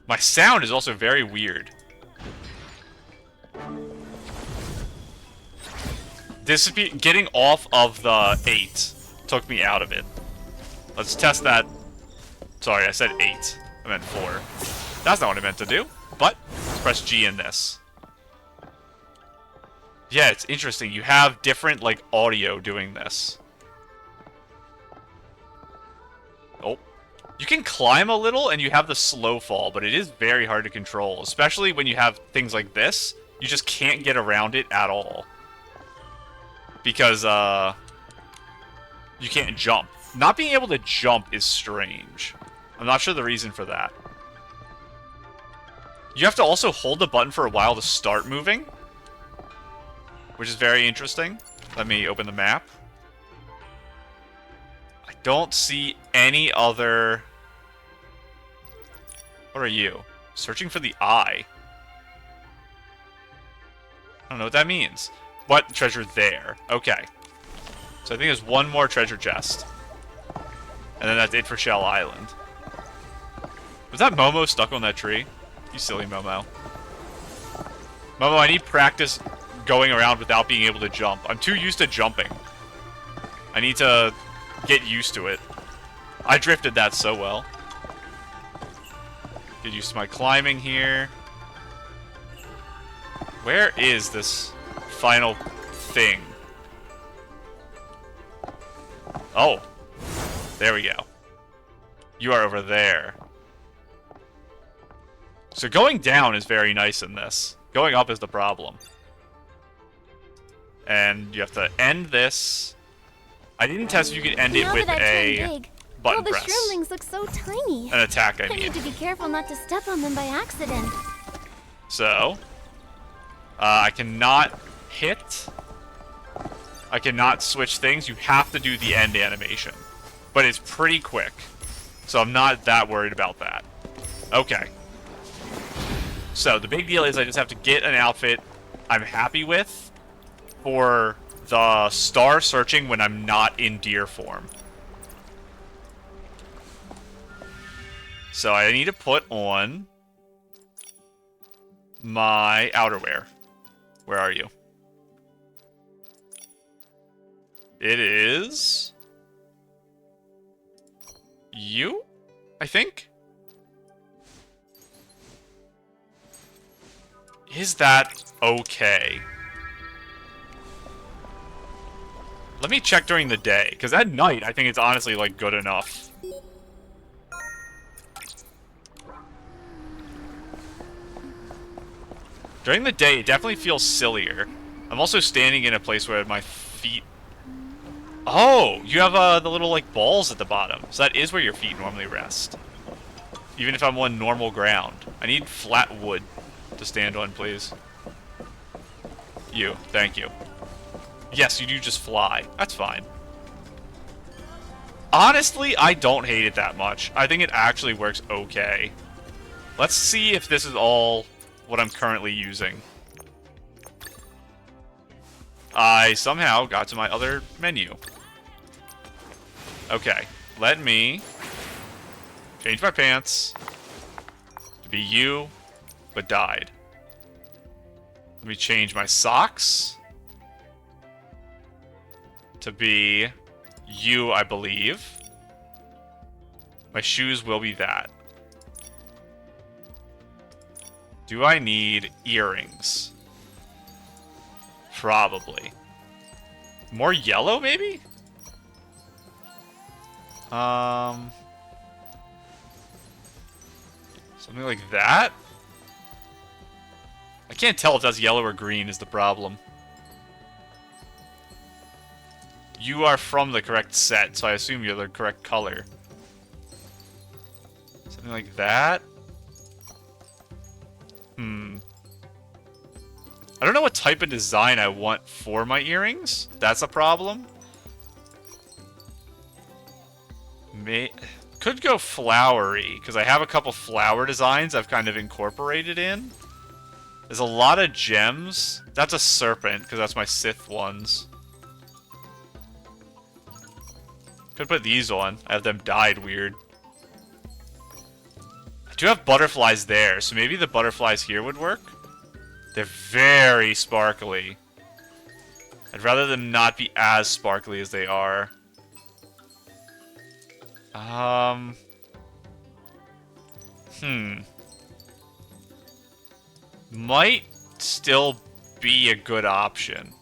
my sound is also very weird. Getting off of the 8 took me out of it. Let's test that. Sorry, I said 8. I meant 4. That's not what I meant to do. But let's press G in this. Yeah, it's interesting. You have different, like, audio doing this. Oh. You can climb a little and you have the slow fall, but it is very hard to control. Especially when you have things like this. You just can't get around it at all. Because, you can't jump. Not being able to jump is strange. I'm not sure the reason for that. You have to also hold the button for a while to start moving. Which is very interesting. Let me open the map. I don't see any other... What are you? Searching for the eye. I don't know what that means. What treasure there? Okay. So I think there's one more treasure chest. And then that's it for Shell Island. Was that Momo stuck on that tree? You silly Momo. Momo, I need practice going around without being able to jump. I'm too used to jumping. I need to get used to it. I drifted that so well. Get used to my climbing here. Where is this final thing? Oh. There we go. You are over there. So going down is very nice in this. Going up is the problem. And you have to end this. I didn't test if you could end it with a button press. The shrivelings look so tiny. An attack, I I need to be careful not to step on them by accident. So, I cannot hit. I cannot switch things. You have to do the end animation. but it's pretty quick. So I'm not that worried about that. Okay. So the big deal is I just have to get an outfit I'm happy with for the star searching when I'm not in deer form. So I need to put on my outerwear. Where are you? It is you, I think? Is that okay? Let me check during the day, because at night, I think it's honestly, like, good enough. During the day, it definitely feels sillier. I'm also standing in a place where my feet... Oh! You have the little, like, balls at the bottom. So that is where your feet normally rest. Even if I'm on normal ground. I need flat wood to stand on, please. You. Thank you. Yes, you do just fly. That's fine. Honestly, I don't hate it that much. I think it actually works okay. Let's see if this is all what I'm currently using. I somehow got to my other menu. Okay, let me change my pants to be you, but dyed. Let me change my socks to be you, I believe. My shoes will be that. Do I need earrings? Probably. More yellow, maybe? Something like that? I can't tell if that's yellow or green is the problem. You are from the correct set, so I assume you're the correct color. Something like that? I don't know what type of design I want for my earrings. That's a problem. Could go flowery, because I have a couple flower designs I've kind of incorporated in. There's a lot of gems. That's a serpent, because that's my Sith ones. Could put these on. I have them dyed weird. I do have butterflies there, so maybe the butterflies here would work. They're very sparkly. I'd rather them not be as sparkly as they are. Might still be a good option.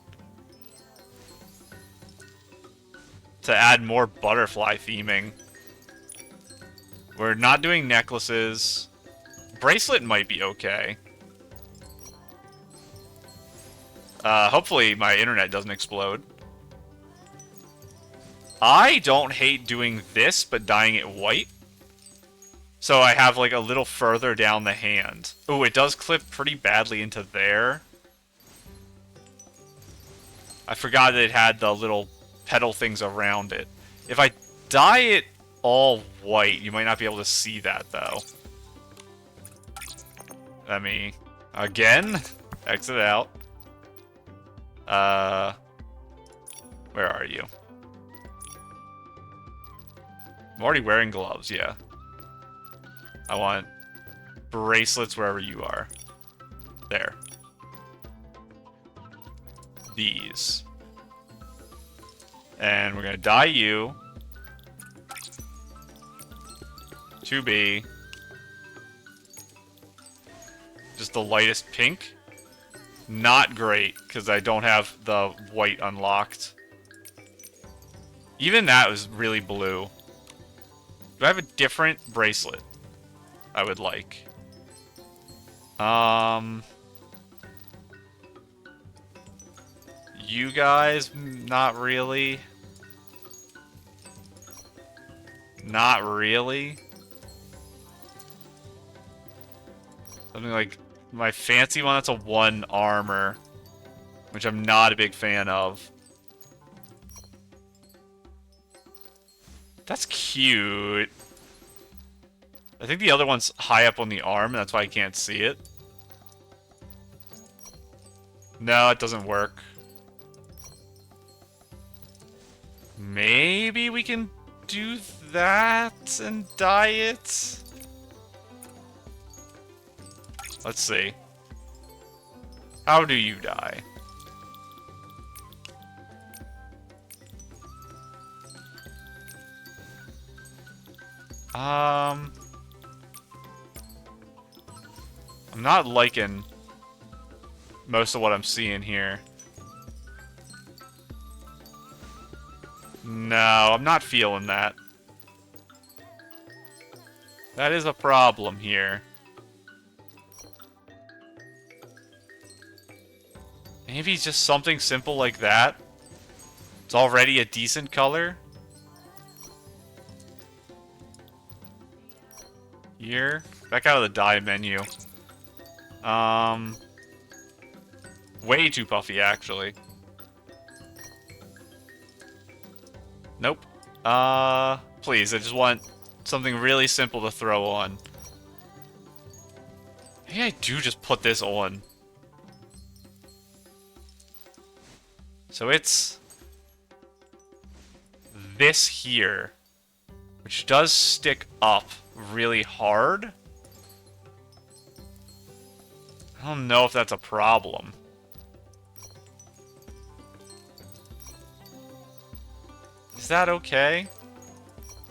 To add more butterfly theming. We're not doing necklaces. Bracelet might be okay. Hopefully my internet doesn't explode. I don't hate doing this, but dyeing it white. So I have, like, a little further down the hand. Ooh, it does clip pretty badly into there. I forgot that it had the little petal things around it. If I dye it all white, you might not be able to see that, though. Let me... Again? Exit out. Where are you? I'm already wearing gloves, yeah. I want bracelets wherever you are. There. These. And we're gonna dye you to be just the lightest pink. Not great, because I don't have the white unlocked. Even that was really blue. Do I have a different bracelet I would like? You guys, not really. Not really. Something like my fancy one that's a 1 armor, which I'm not a big fan of. That's cute. I think the other one's high up on the arm, and that's why I can't see it. No, it doesn't work. Maybe we can do that and dye it? Let's see. How do you dye? I'm not liking most of what I'm seeing here. No, I'm not feeling that. That is a problem here. Maybe just something simple like that. It's already a decent color. Here. Back out of the dye menu. Way too puffy, actually. Nope. Please, I just want something really simple to throw on. Maybe I do just put this on. So it's this here, which does stick up really hard. I don't know if that's a problem. Is that okay?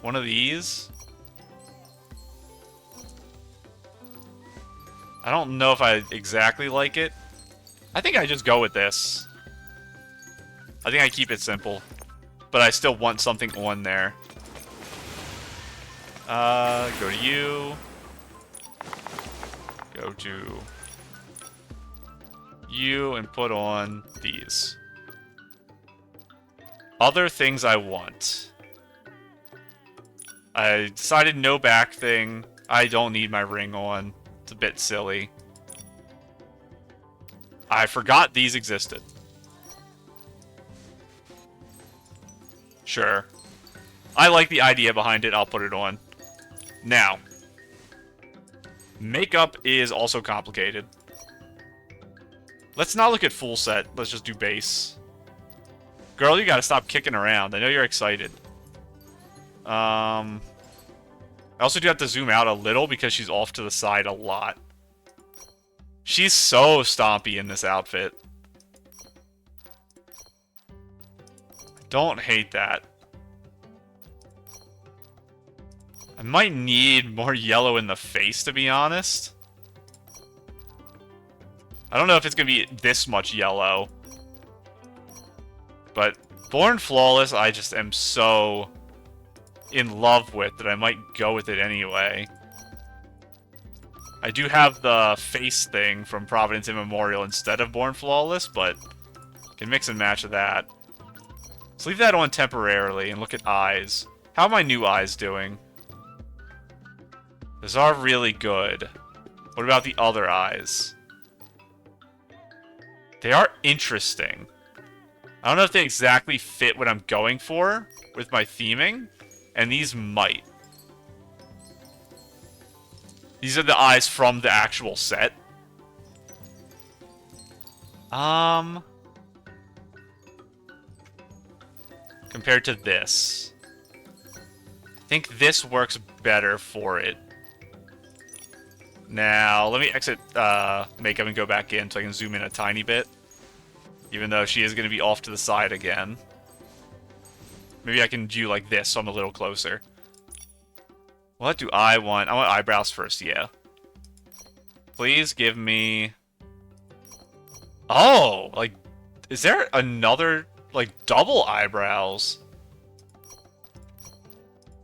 One of these? I don't know if I exactly like it. I think I just go with this. I think I keep it simple. But I still want something on there. Go to you. Go to you and put on these. Other things I want. I decided no back thing. I don't need my ring on. It's a bit silly. I forgot these existed. Sure. I like the idea behind it. I'll put it on. Now. Makeup is also complicated. Let's not look at full set. Let's just do base. Girl, you gotta stop kicking around. I know you're excited. I also do have to zoom out a little because she's off to the side a lot. She's so stompy in this outfit. Don't hate that. I might need more yellow in the face, to be honest. I don't know if it's gonna be this much yellow. But Born Flawless, I just am so in love with that I might go with it anyway. I do have the face thing from Providence Immemorial instead of Born Flawless, but can mix and match that. Let's leave that on temporarily and look at eyes. How are my new eyes doing? Those are really good. What about the other eyes? They are interesting. I don't know if they exactly fit what I'm going for with my theming, and these might. These are the eyes from the actual set. Compared to this. I think this works better for it. Now, let me exit makeup and go back in so I can zoom in a tiny bit. Even though she is going to be off to the side again. Maybe I can do like this so I'm a little closer. What do I want? I want eyebrows first, yeah. Please give me... Oh! Like, is there another, like, double eyebrows?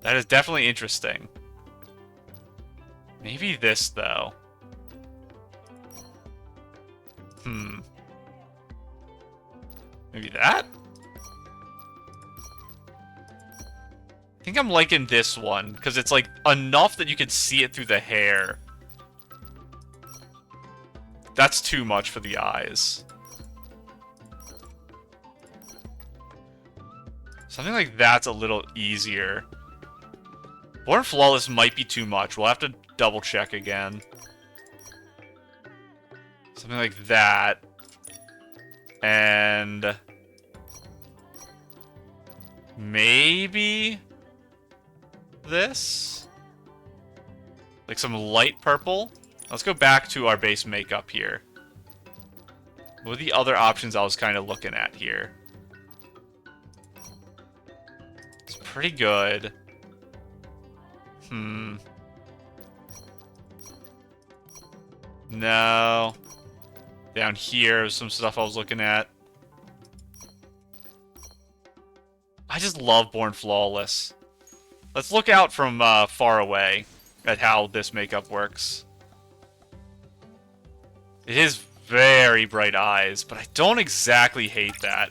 That is definitely interesting. Maybe this, though. Maybe that? I think I'm liking this one, because it's like enough that you can see it through the hair. That's too much for the eyes. Something like that's a little easier. Born Flawless might be too much. We'll have to double check again. Something like that. And... maybe... this? Like some light purple? Let's go back to our base makeup here. What are the other options I was kind of looking at here? It's pretty good. No. Down here is some stuff I was looking at. I just love Born Flawless. Let's look out from far away at how this makeup works. It is very bright eyes, but I don't exactly hate that.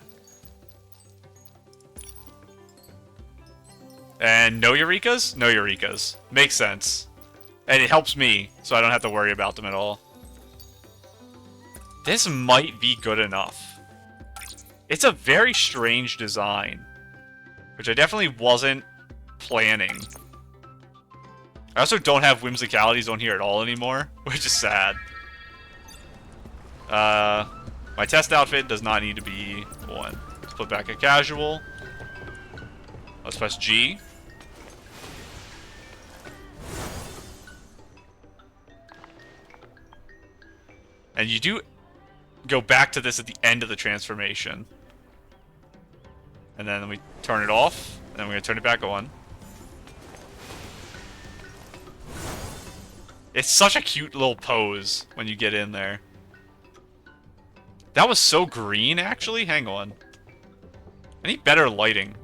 And no Eurekas? No Eurekas. Makes sense. And it helps me, so I don't have to worry about them at all. This might be good enough. It's a very strange design, which I definitely wasn't planning. I also don't have whimsicalities on here at all anymore, which is sad. My test outfit does not need to be on. Let's put back a casual. Let's press G. And you do go back to this at the end of the transformation. And then we turn it off, and then we're going to turn it back on. It's such a cute little pose when you get in there. That was so green, actually. Hang on. I need better lighting.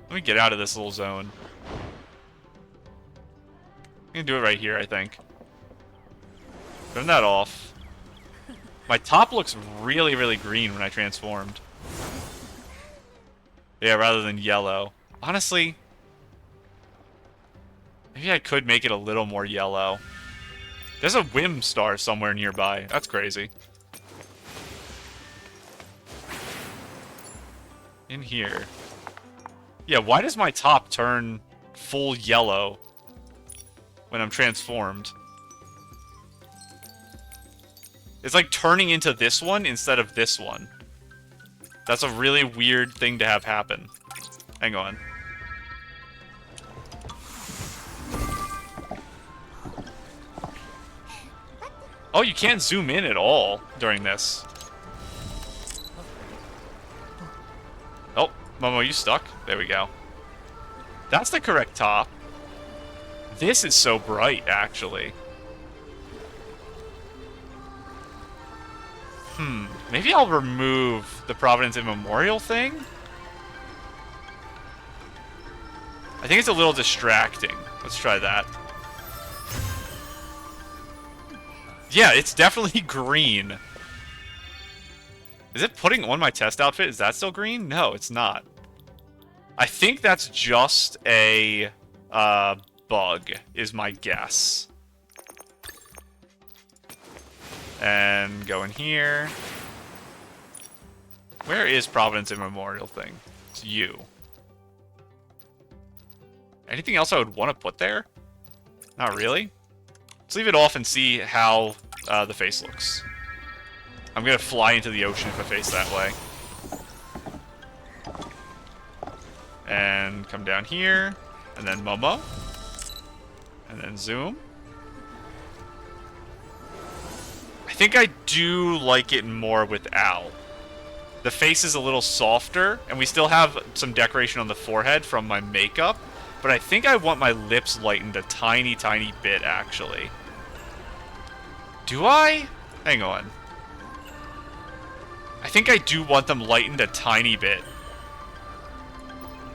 Let me get out of this little zone. I can do it right here, I think. Turn that off. My top looks really, really green when I transformed. Yeah, rather than yellow. Honestly, maybe I could make it a little more yellow. There's a Whim star somewhere nearby. That's crazy. In here. Yeah, why does my top turn full yellow when I'm transformed? It's like turning into this one instead of this one. That's a really weird thing to have happen. Hang on. Oh, you can't zoom in at all during this. Oh, Momo, you stuck? There we go. That's the correct top. This is so bright, actually. Maybe I'll remove the Providence Immemorial thing? I think it's a little distracting. Let's try that. Yeah, it's definitely green. Is it putting on my test outfit? Is that still green? No, it's not. I think that's just a bug, is my guess. And go in here. Where is Providence Immemorial thing? It's you. Anything else I would want to put there? Not really. Let's leave it off and see how the face looks. I'm gonna fly into the ocean if I face that way. And come down here. And then Momo. And then zoom. I think I do like it more without. The face is a little softer, and we still have some decoration on the forehead from my makeup, but I think I want my lips lightened a tiny, tiny bit, actually. Do I? Hang on. I think I do want them lightened a tiny bit.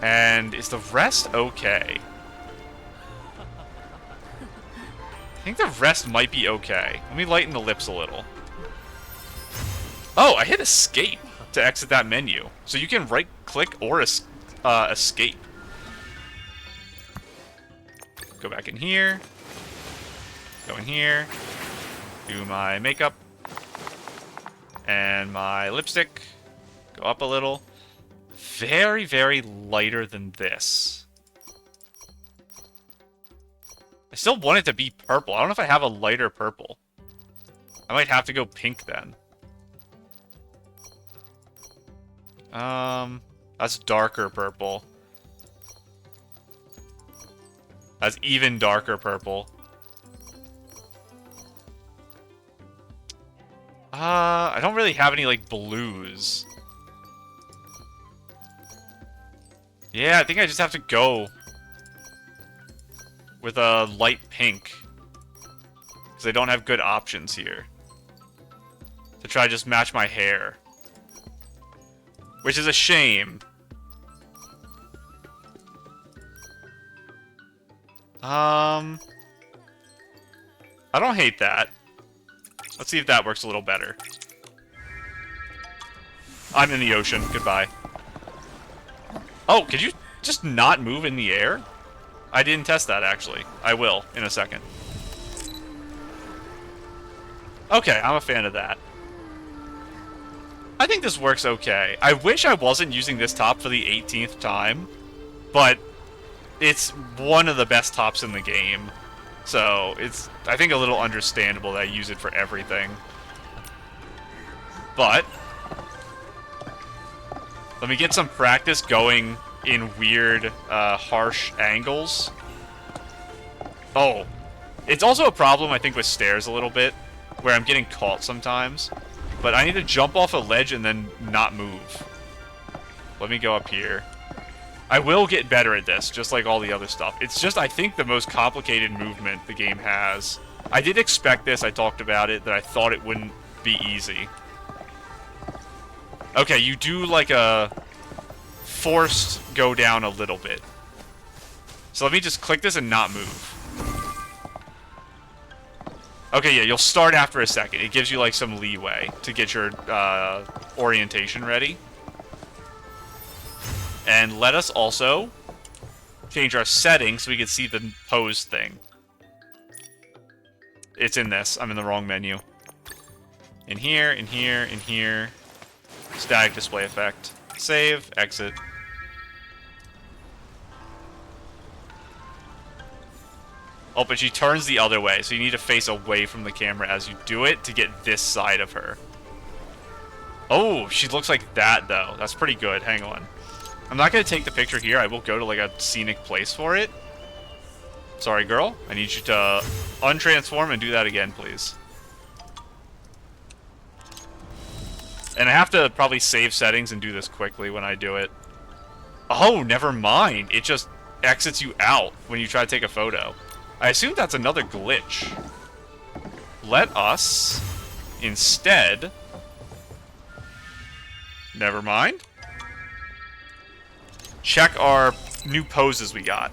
And is the rest okay? I think the rest might be okay. Let me lighten the lips a little. Oh, I hit escape to exit that menu. So you can right-click or escape. Go back in here. Go in here. Do my makeup. And my lipstick. Go up a little. Very, very lighter than this. I still want it to be purple. I don't know if I have a lighter purple. I might have to go pink then. That's darker purple. That's even darker purple. I don't really have any, like, blues. Yeah, I think I just have to go with a light pink. Because I don't have good options here. To try to just match my hair. Which is a shame. I don't hate that. Let's see if that works a little better. I'm in the ocean. Goodbye. Oh, could you just not move in the air? I didn't test that, actually. I will, in a second. Okay, I'm a fan of that. I think this works okay. I wish I wasn't using this top for the 18th time, but it's one of the best tops in the game. So, it's, I think, a little understandable that I use it for everything. But let me get some practice going in weird, harsh angles. Oh. It's also a problem, I think, with stairs a little bit, where I'm getting caught sometimes. But I need to jump off a ledge and then not move. Let me go up here. I will get better at this, just like all the other stuff. It's just, I think, the most complicated movement the game has. I did expect this, I talked about it, that I thought it wouldn't be easy. Okay, you do like a forced go down a little bit. So let me just click this and not move. Okay, yeah, you'll start after a second. It gives you like some leeway to get your orientation ready. And let us also change our settings so we can see the pose thing. It's in this. I'm in the wrong menu. In here, in here, in here. Static display effect. Save, exit. Oh, but she turns the other way, so you need to face away from the camera as you do it to get this side of her. Oh, she looks like that, though. That's pretty good. Hang on. I'm not going to take the picture here. I will go to, like, a scenic place for it. Sorry, girl. I need you to untransform and do that again, please. And I have to probably save settings and do this quickly when I do it. Oh, never mind. It just exits you out when you try to take a photo. I assume that's another glitch. Let us instead... Never mind. Check our new poses we got.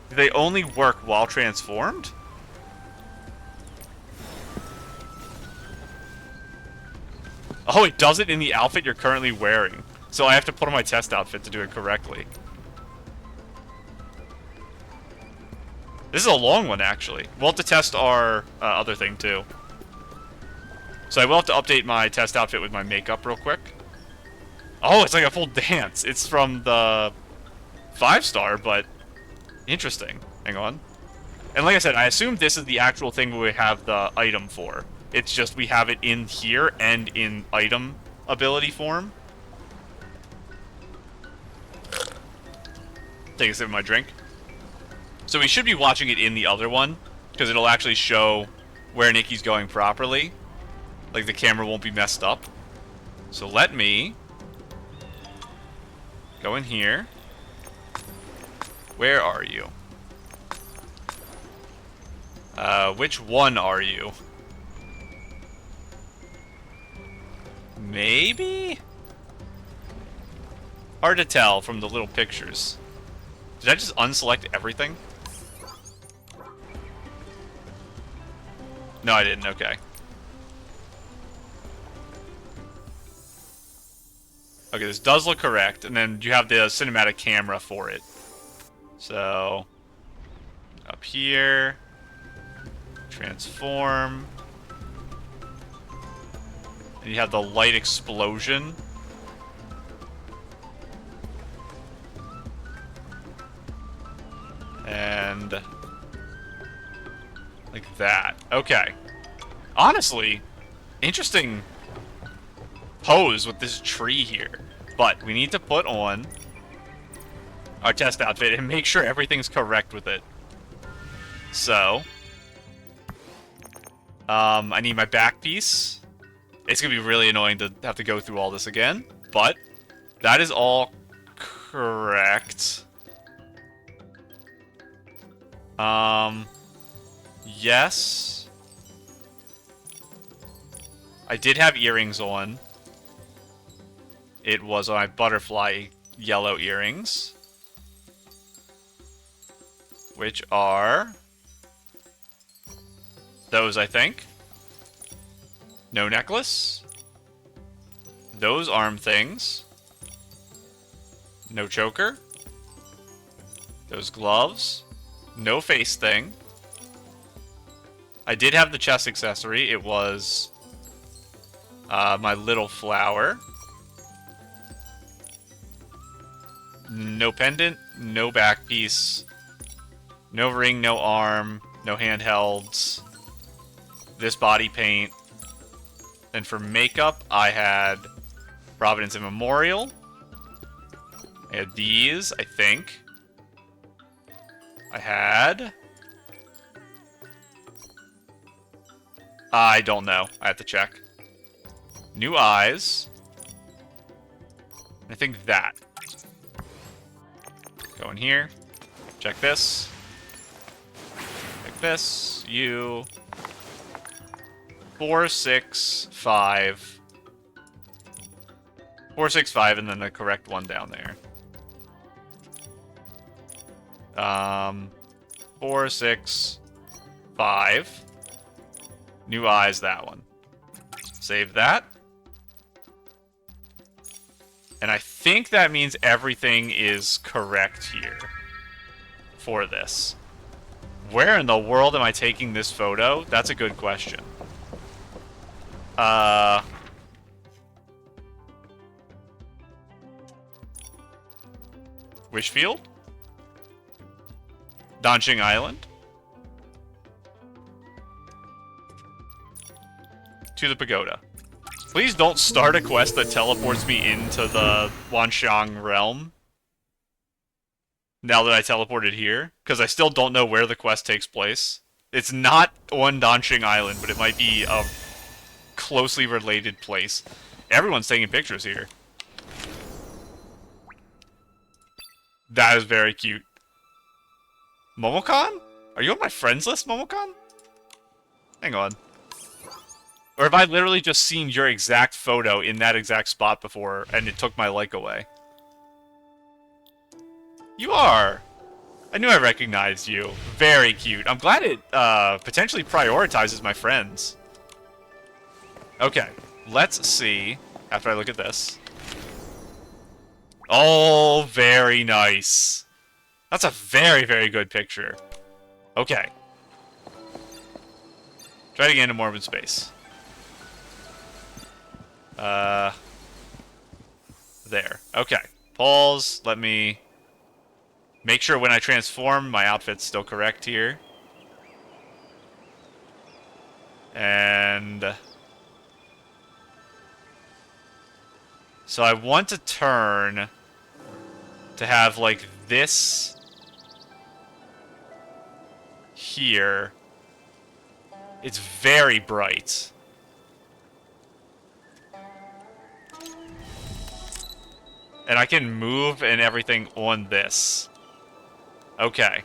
Do they only work while transformed? Oh, it does it in the outfit you're currently wearing. So I have to put on my test outfit to do it correctly. This is a long one, actually. We'll have to test our other thing, too. So I will have to update my test outfit with my makeup real quick. Oh, it's like a full dance. It's from the 5-star, but interesting. Hang on. And like I said, I assume this is the actual thing we have the item for. It's just we have it in here and in item ability form. Take a sip of my drink. So we should be watching it in the other one, because it'll actually show where Nikki's going properly. Like, the camera won't be messed up. So let me go in here. Where are you? Which one are you? Maybe? Hard to tell from the little pictures. Did I just unselect everything? No, I didn't. Okay. Okay, this does look correct, and then you have the cinematic camera for it. So, up here, transform, and you have the light explosion. And Like that. Okay. Honestly, interesting pose with this tree here. But we need to put on our test outfit and make sure everything's correct with it. So, I need my back piece. It's going to be really annoying to have to go through all this again, but that is all correct. Yes. I did have earrings on. It was my butterfly yellow earrings, which are those, I think. No necklace. Those arm things. No choker. Those gloves. No face thing. I did have the chest accessory. It was my little flower. No pendant. No back piece. No ring. No arm. No handhelds. This body paint. And for makeup, I had Providence and Memorial. I had these, I think. I had... I don't know. I have to check. New eyes. I think that. Go in here. Check this. Check this. You... 4, 6, 5. 4, 6, 5, and then the correct one down there. 4, 6, 5. New eyes, that one. Save that. And I think that means everything is correct here for this. Where in the world am I taking this photo? That's a good question. Wishfield? Donching Island? To the pagoda. Please don't start a quest that teleports me into the Wanxiang realm. Now that I teleported here. Because I still don't know where the quest takes place. It's not on Donching Island, but it might be a closely related place. Everyone's taking pictures here. That is very cute. Momocon? Are you on my friends list, Momocon? Hang on. Or have I literally just seen your exact photo in that exact spot before, and it took my like away? You are! I knew I recognized you. Very cute. I'm glad it, potentially prioritizes my friends. Okay, let's see, after I look at this. Oh, very nice. That's a very, very good picture. Okay. Try it again in Morbid Space. There. Okay. Pause. Let me make sure when I transform, my outfit's still correct here. And... so I want to turn to have, like, this here. It's very bright. And I can move and everything on this. Okay.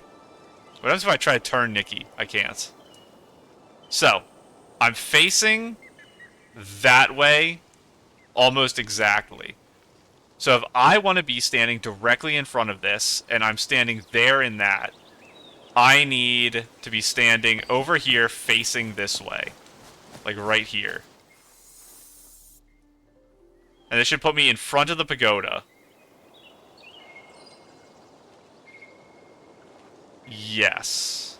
What happens if I try to turn Nikki? I can't. So, I'm facing that way almost exactly. So if I want to be standing directly in front of this, and I'm standing there in that, I need to be standing over here facing this way. Like right here. And this should put me in front of the pagoda. Yes.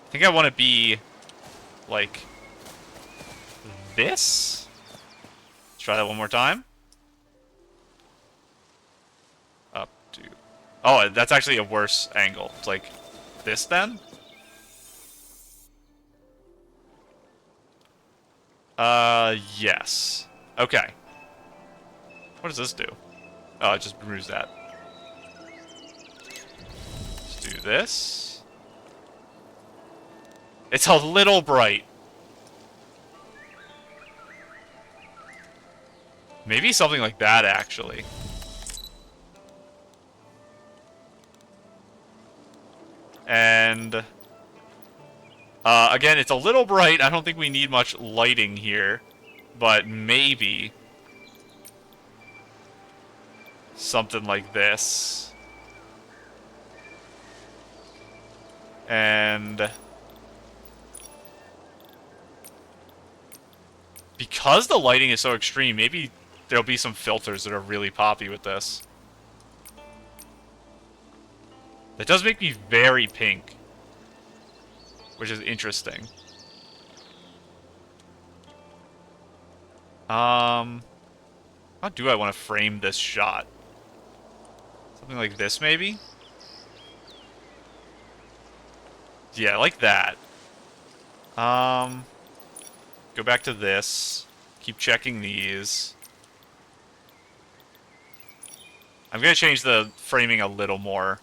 I think I want to be like this. Let's try that one more time. Up to... oh, that's actually a worse angle. It's like this then? Yes. Okay. What does this do? Oh, it just removes that. Let's do this. It's a little bright. Maybe something like that, actually. And... again, it's a little bright. I don't think we need much lighting here. But maybe... something like this. And... because the lighting is so extreme, maybe there'll be some filters that are really poppy with this. That does make me very pink, which is interesting. How do I want to frame this shot? Something like this, maybe? Yeah, like that. Go back to this. Keep checking these. I'm gonna change the framing a little more.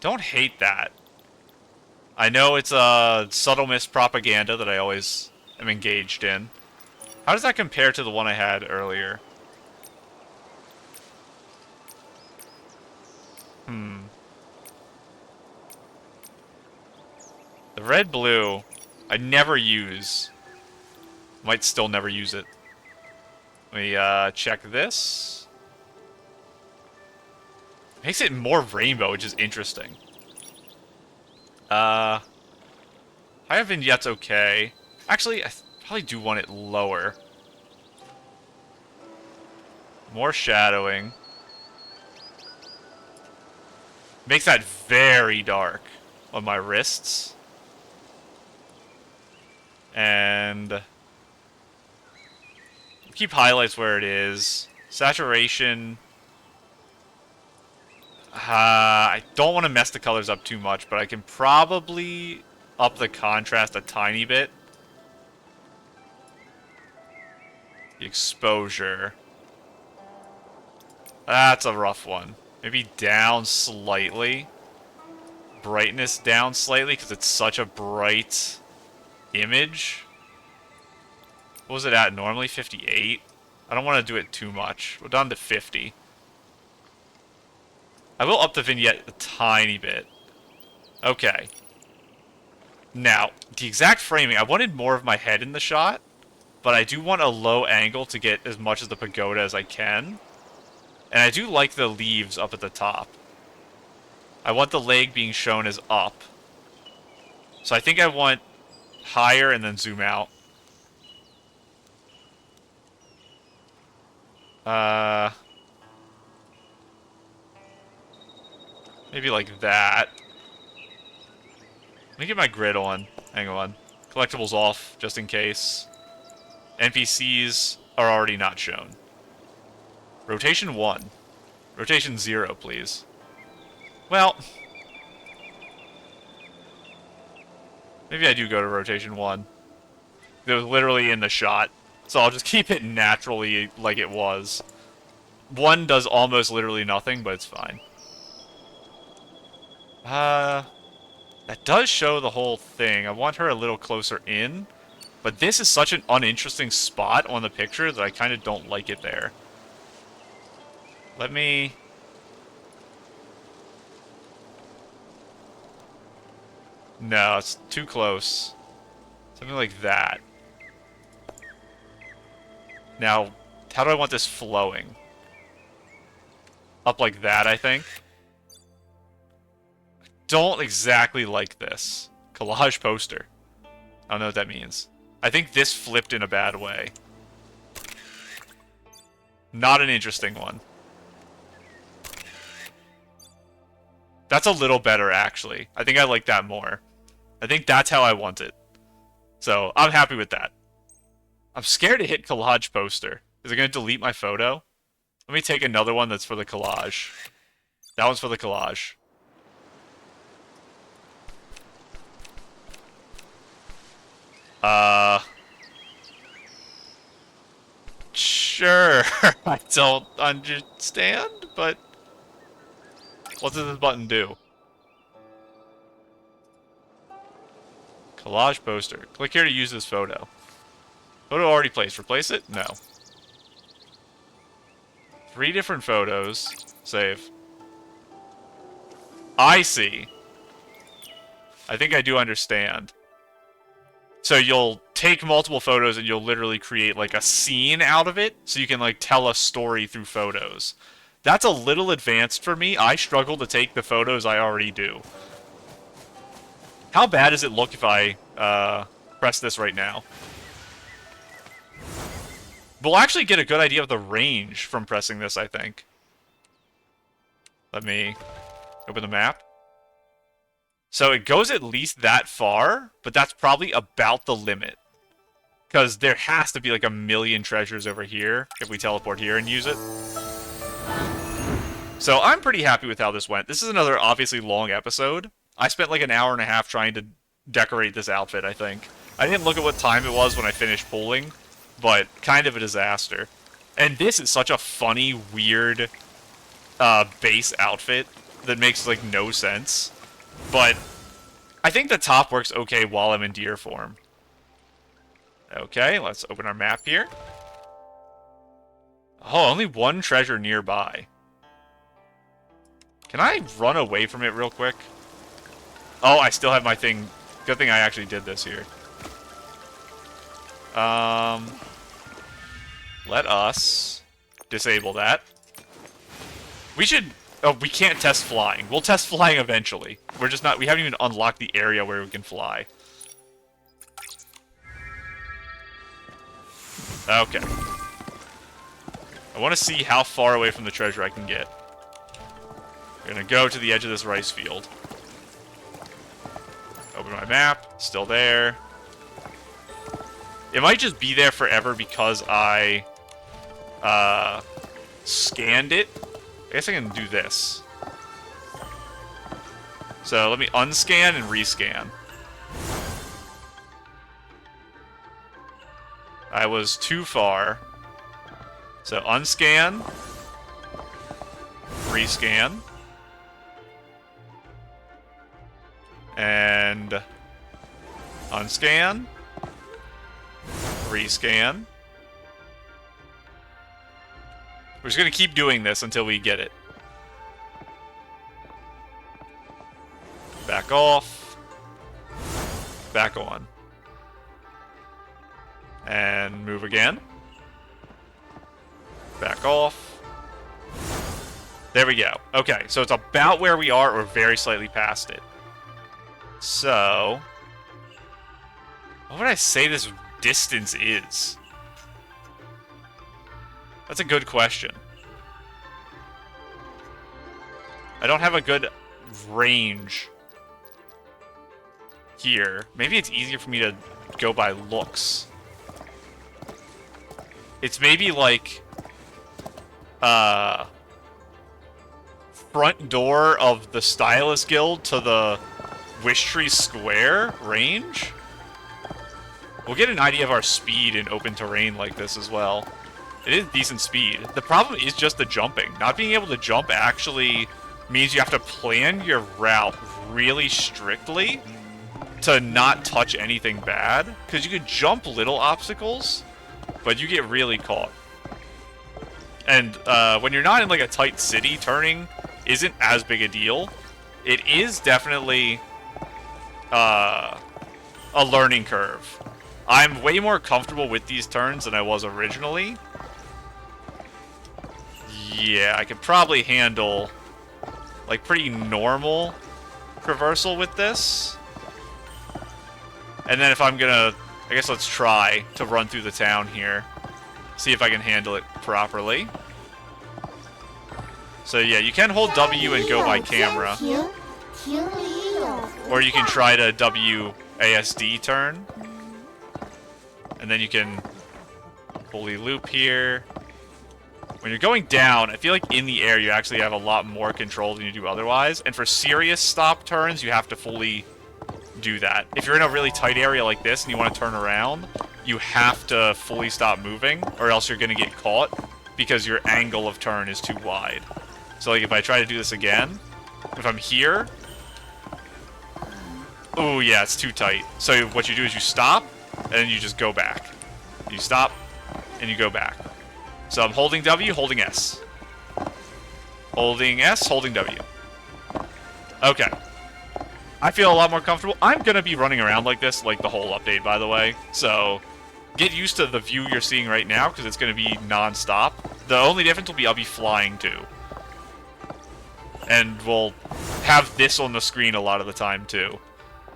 Don't hate that. I know it's a subtle mispropaganda that I always am engaged in. How does that compare to the one I had earlier? The red-blue, I never use. Might still never use it. Let me check this. Makes it more rainbow, which is interesting. Higher vignette's okay. Actually, I probably do want it lower. More shadowing. Makes that very dark on my wrists. And keep highlights where it is. Saturation. I don't want to mess the colors up too much, but I can probably up the contrast a tiny bit. The exposure. That's a rough one. Maybe down slightly. Brightness down slightly, because it's such a bright image. What was it at normally? 58? I don't want to do it too much. We're down to 50. I will up the vignette a tiny bit. Okay. Now, the exact framing. I wanted more of my head in the shot, but I do want a low angle to get as much of the pagoda as I can. And I do like the leaves up at the top. I want the leg being shown as up. So I think I want higher and then zoom out. Maybe like that. Let me get my grid on. Hang on. Collectibles off, just in case. NPCs are already not shown. Rotation 1. Rotation 0, please. Well, maybe I do go to rotation 1. It was literally in the shot, so I'll just keep it naturally like it was. 1 does almost literally nothing, but it's fine. That does show the whole thing. I want her a little closer in, but this is such an uninteresting spot on the picture that I kind of don't like it there. Let me... No, it's too close. Something like that. Now, how do I want this flowing? Up like that, I think. Don't exactly like this. Collage poster. I don't know what that means. I think this flipped in a bad way. Not an interesting one. That's a little better, actually. I think I like that more. I think that's how I want it. So, I'm happy with that. I'm scared to hit collage poster. Is it going to delete my photo? Let me take another one that's for the collage. That one's for the collage. Uh... Sure. I don't understand, but... What does this button do? Collage poster. Click here to use this photo. Photo already placed. Replace it? No. 3 different photos. Save. I see. I think I do understand. So you'll take multiple photos and you'll literally create like a scene out of it, so you can like tell a story through photos. That's a little advanced for me. I struggle to take the photos I already do. How bad does it look if I press this right now? We'll actually get a good idea of the range from pressing this, I think. Let me open the map. So it goes at least that far, but that's probably about the limit. Because there has to be like a million treasures over here if we teleport here and use it. So I'm pretty happy with how this went. This is another obviously long episode. I spent like an hour and a half trying to decorate this outfit, I think. I didn't look at what time it was when I finished pulling, but kind of a disaster. And this is such a funny, weird base outfit that makes like no sense. But I think the top works okay while I'm in deer form. Okay, let's open our map here. Oh, only one treasure nearby. Can I run away from it real quick? Oh, I still have my thing. Good thing I actually did this here. Let us disable that. We should... Oh, we can't test flying. We'll test flying eventually. We're just not... We haven't even unlocked the area where we can fly. Okay. I want to see how far away from the treasure I can get. We're gonna go to the edge of this rice field. Open my map. Still there. It might just be there forever because I... scanned it. I guess I can do this. So let me unscan and rescan. I was too far. So unscan. Rescan. And unscan. Rescan. We're just going to keep doing this until we get it. Back off. Back on. And move again. Back off. There we go. Okay, so it's about where we are or very slightly past it. So... what would I say this distance is? That's a good question. I don't have a good range here. Maybe it's easier for me to go by looks. It's maybe like front door of the Stylist Guild to the Wish Tree Square range. We'll get an idea of our speed in open terrain like this as well. It is decent speed. The problem is just the jumping. Not being able to jump actually means you have to plan your route really strictly to not touch anything bad. Because you could jump little obstacles, but you get really caught. And when you're not in like a tight city, turning isn't as big a deal. It is definitely a learning curve. I'm way more comfortable with these turns than I was originally. Yeah, I could probably handle like pretty normal traversal with this. And then if I'm gonna, I guess let's try to run through the town here. See if I can handle it properly. So yeah, you can hold W and go by camera. Or you can try to WASD turn. And then you can fully loop here. When you're going down, I feel like in the air you actually have a lot more control than you do otherwise. And for serious stop turns, you have to fully do that. If you're in a really tight area like this and you want to turn around, you have to fully stop moving, or else you're going to get caught because your angle of turn is too wide. So like if I try to do this again, if I'm here, oh yeah, it's too tight. So what you do is you stop, and then you just go back. You stop, and you go back. So I'm holding W, holding S. Holding S, holding W. Okay. I feel a lot more comfortable. I'm going to be running around like this, like the whole update, by the way. So get used to the view you're seeing right now, because it's going to be non-stop. The only difference will be I'll be flying, too. And we'll have this on the screen a lot of the time, too,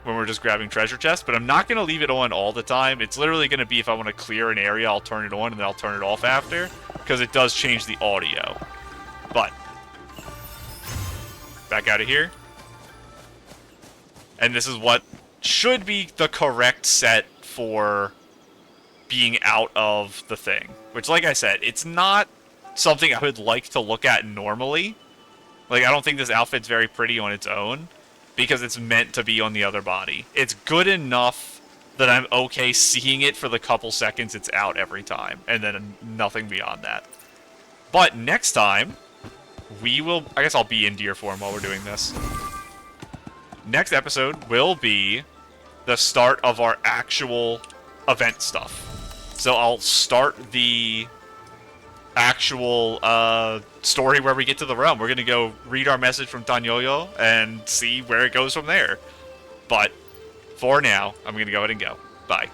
when we're just grabbing treasure chests. But I'm not going to leave it on all the time. It's literally going to be if I want to clear an area, I'll turn it on, and then I'll turn it off after, because it does change the audio. But back out of here. And this is what should be the correct set for being out of the thing. Which, like I said, it's not something I would like to look at normally. Like, I don't think this outfit's very pretty on its own, because it's meant to be on the other body. It's good enough that I'm okay seeing it for the couple seconds it's out every time, and then nothing beyond that. But next time, we will... I guess I'll be in deer form while we're doing this. Next episode will be the start of our actual event stuff. So I'll start the actual story where we get to the realm. We're going to go read our message from Tanyoyo and see where it goes from there. But for now, I'm going to go ahead and go. Bye.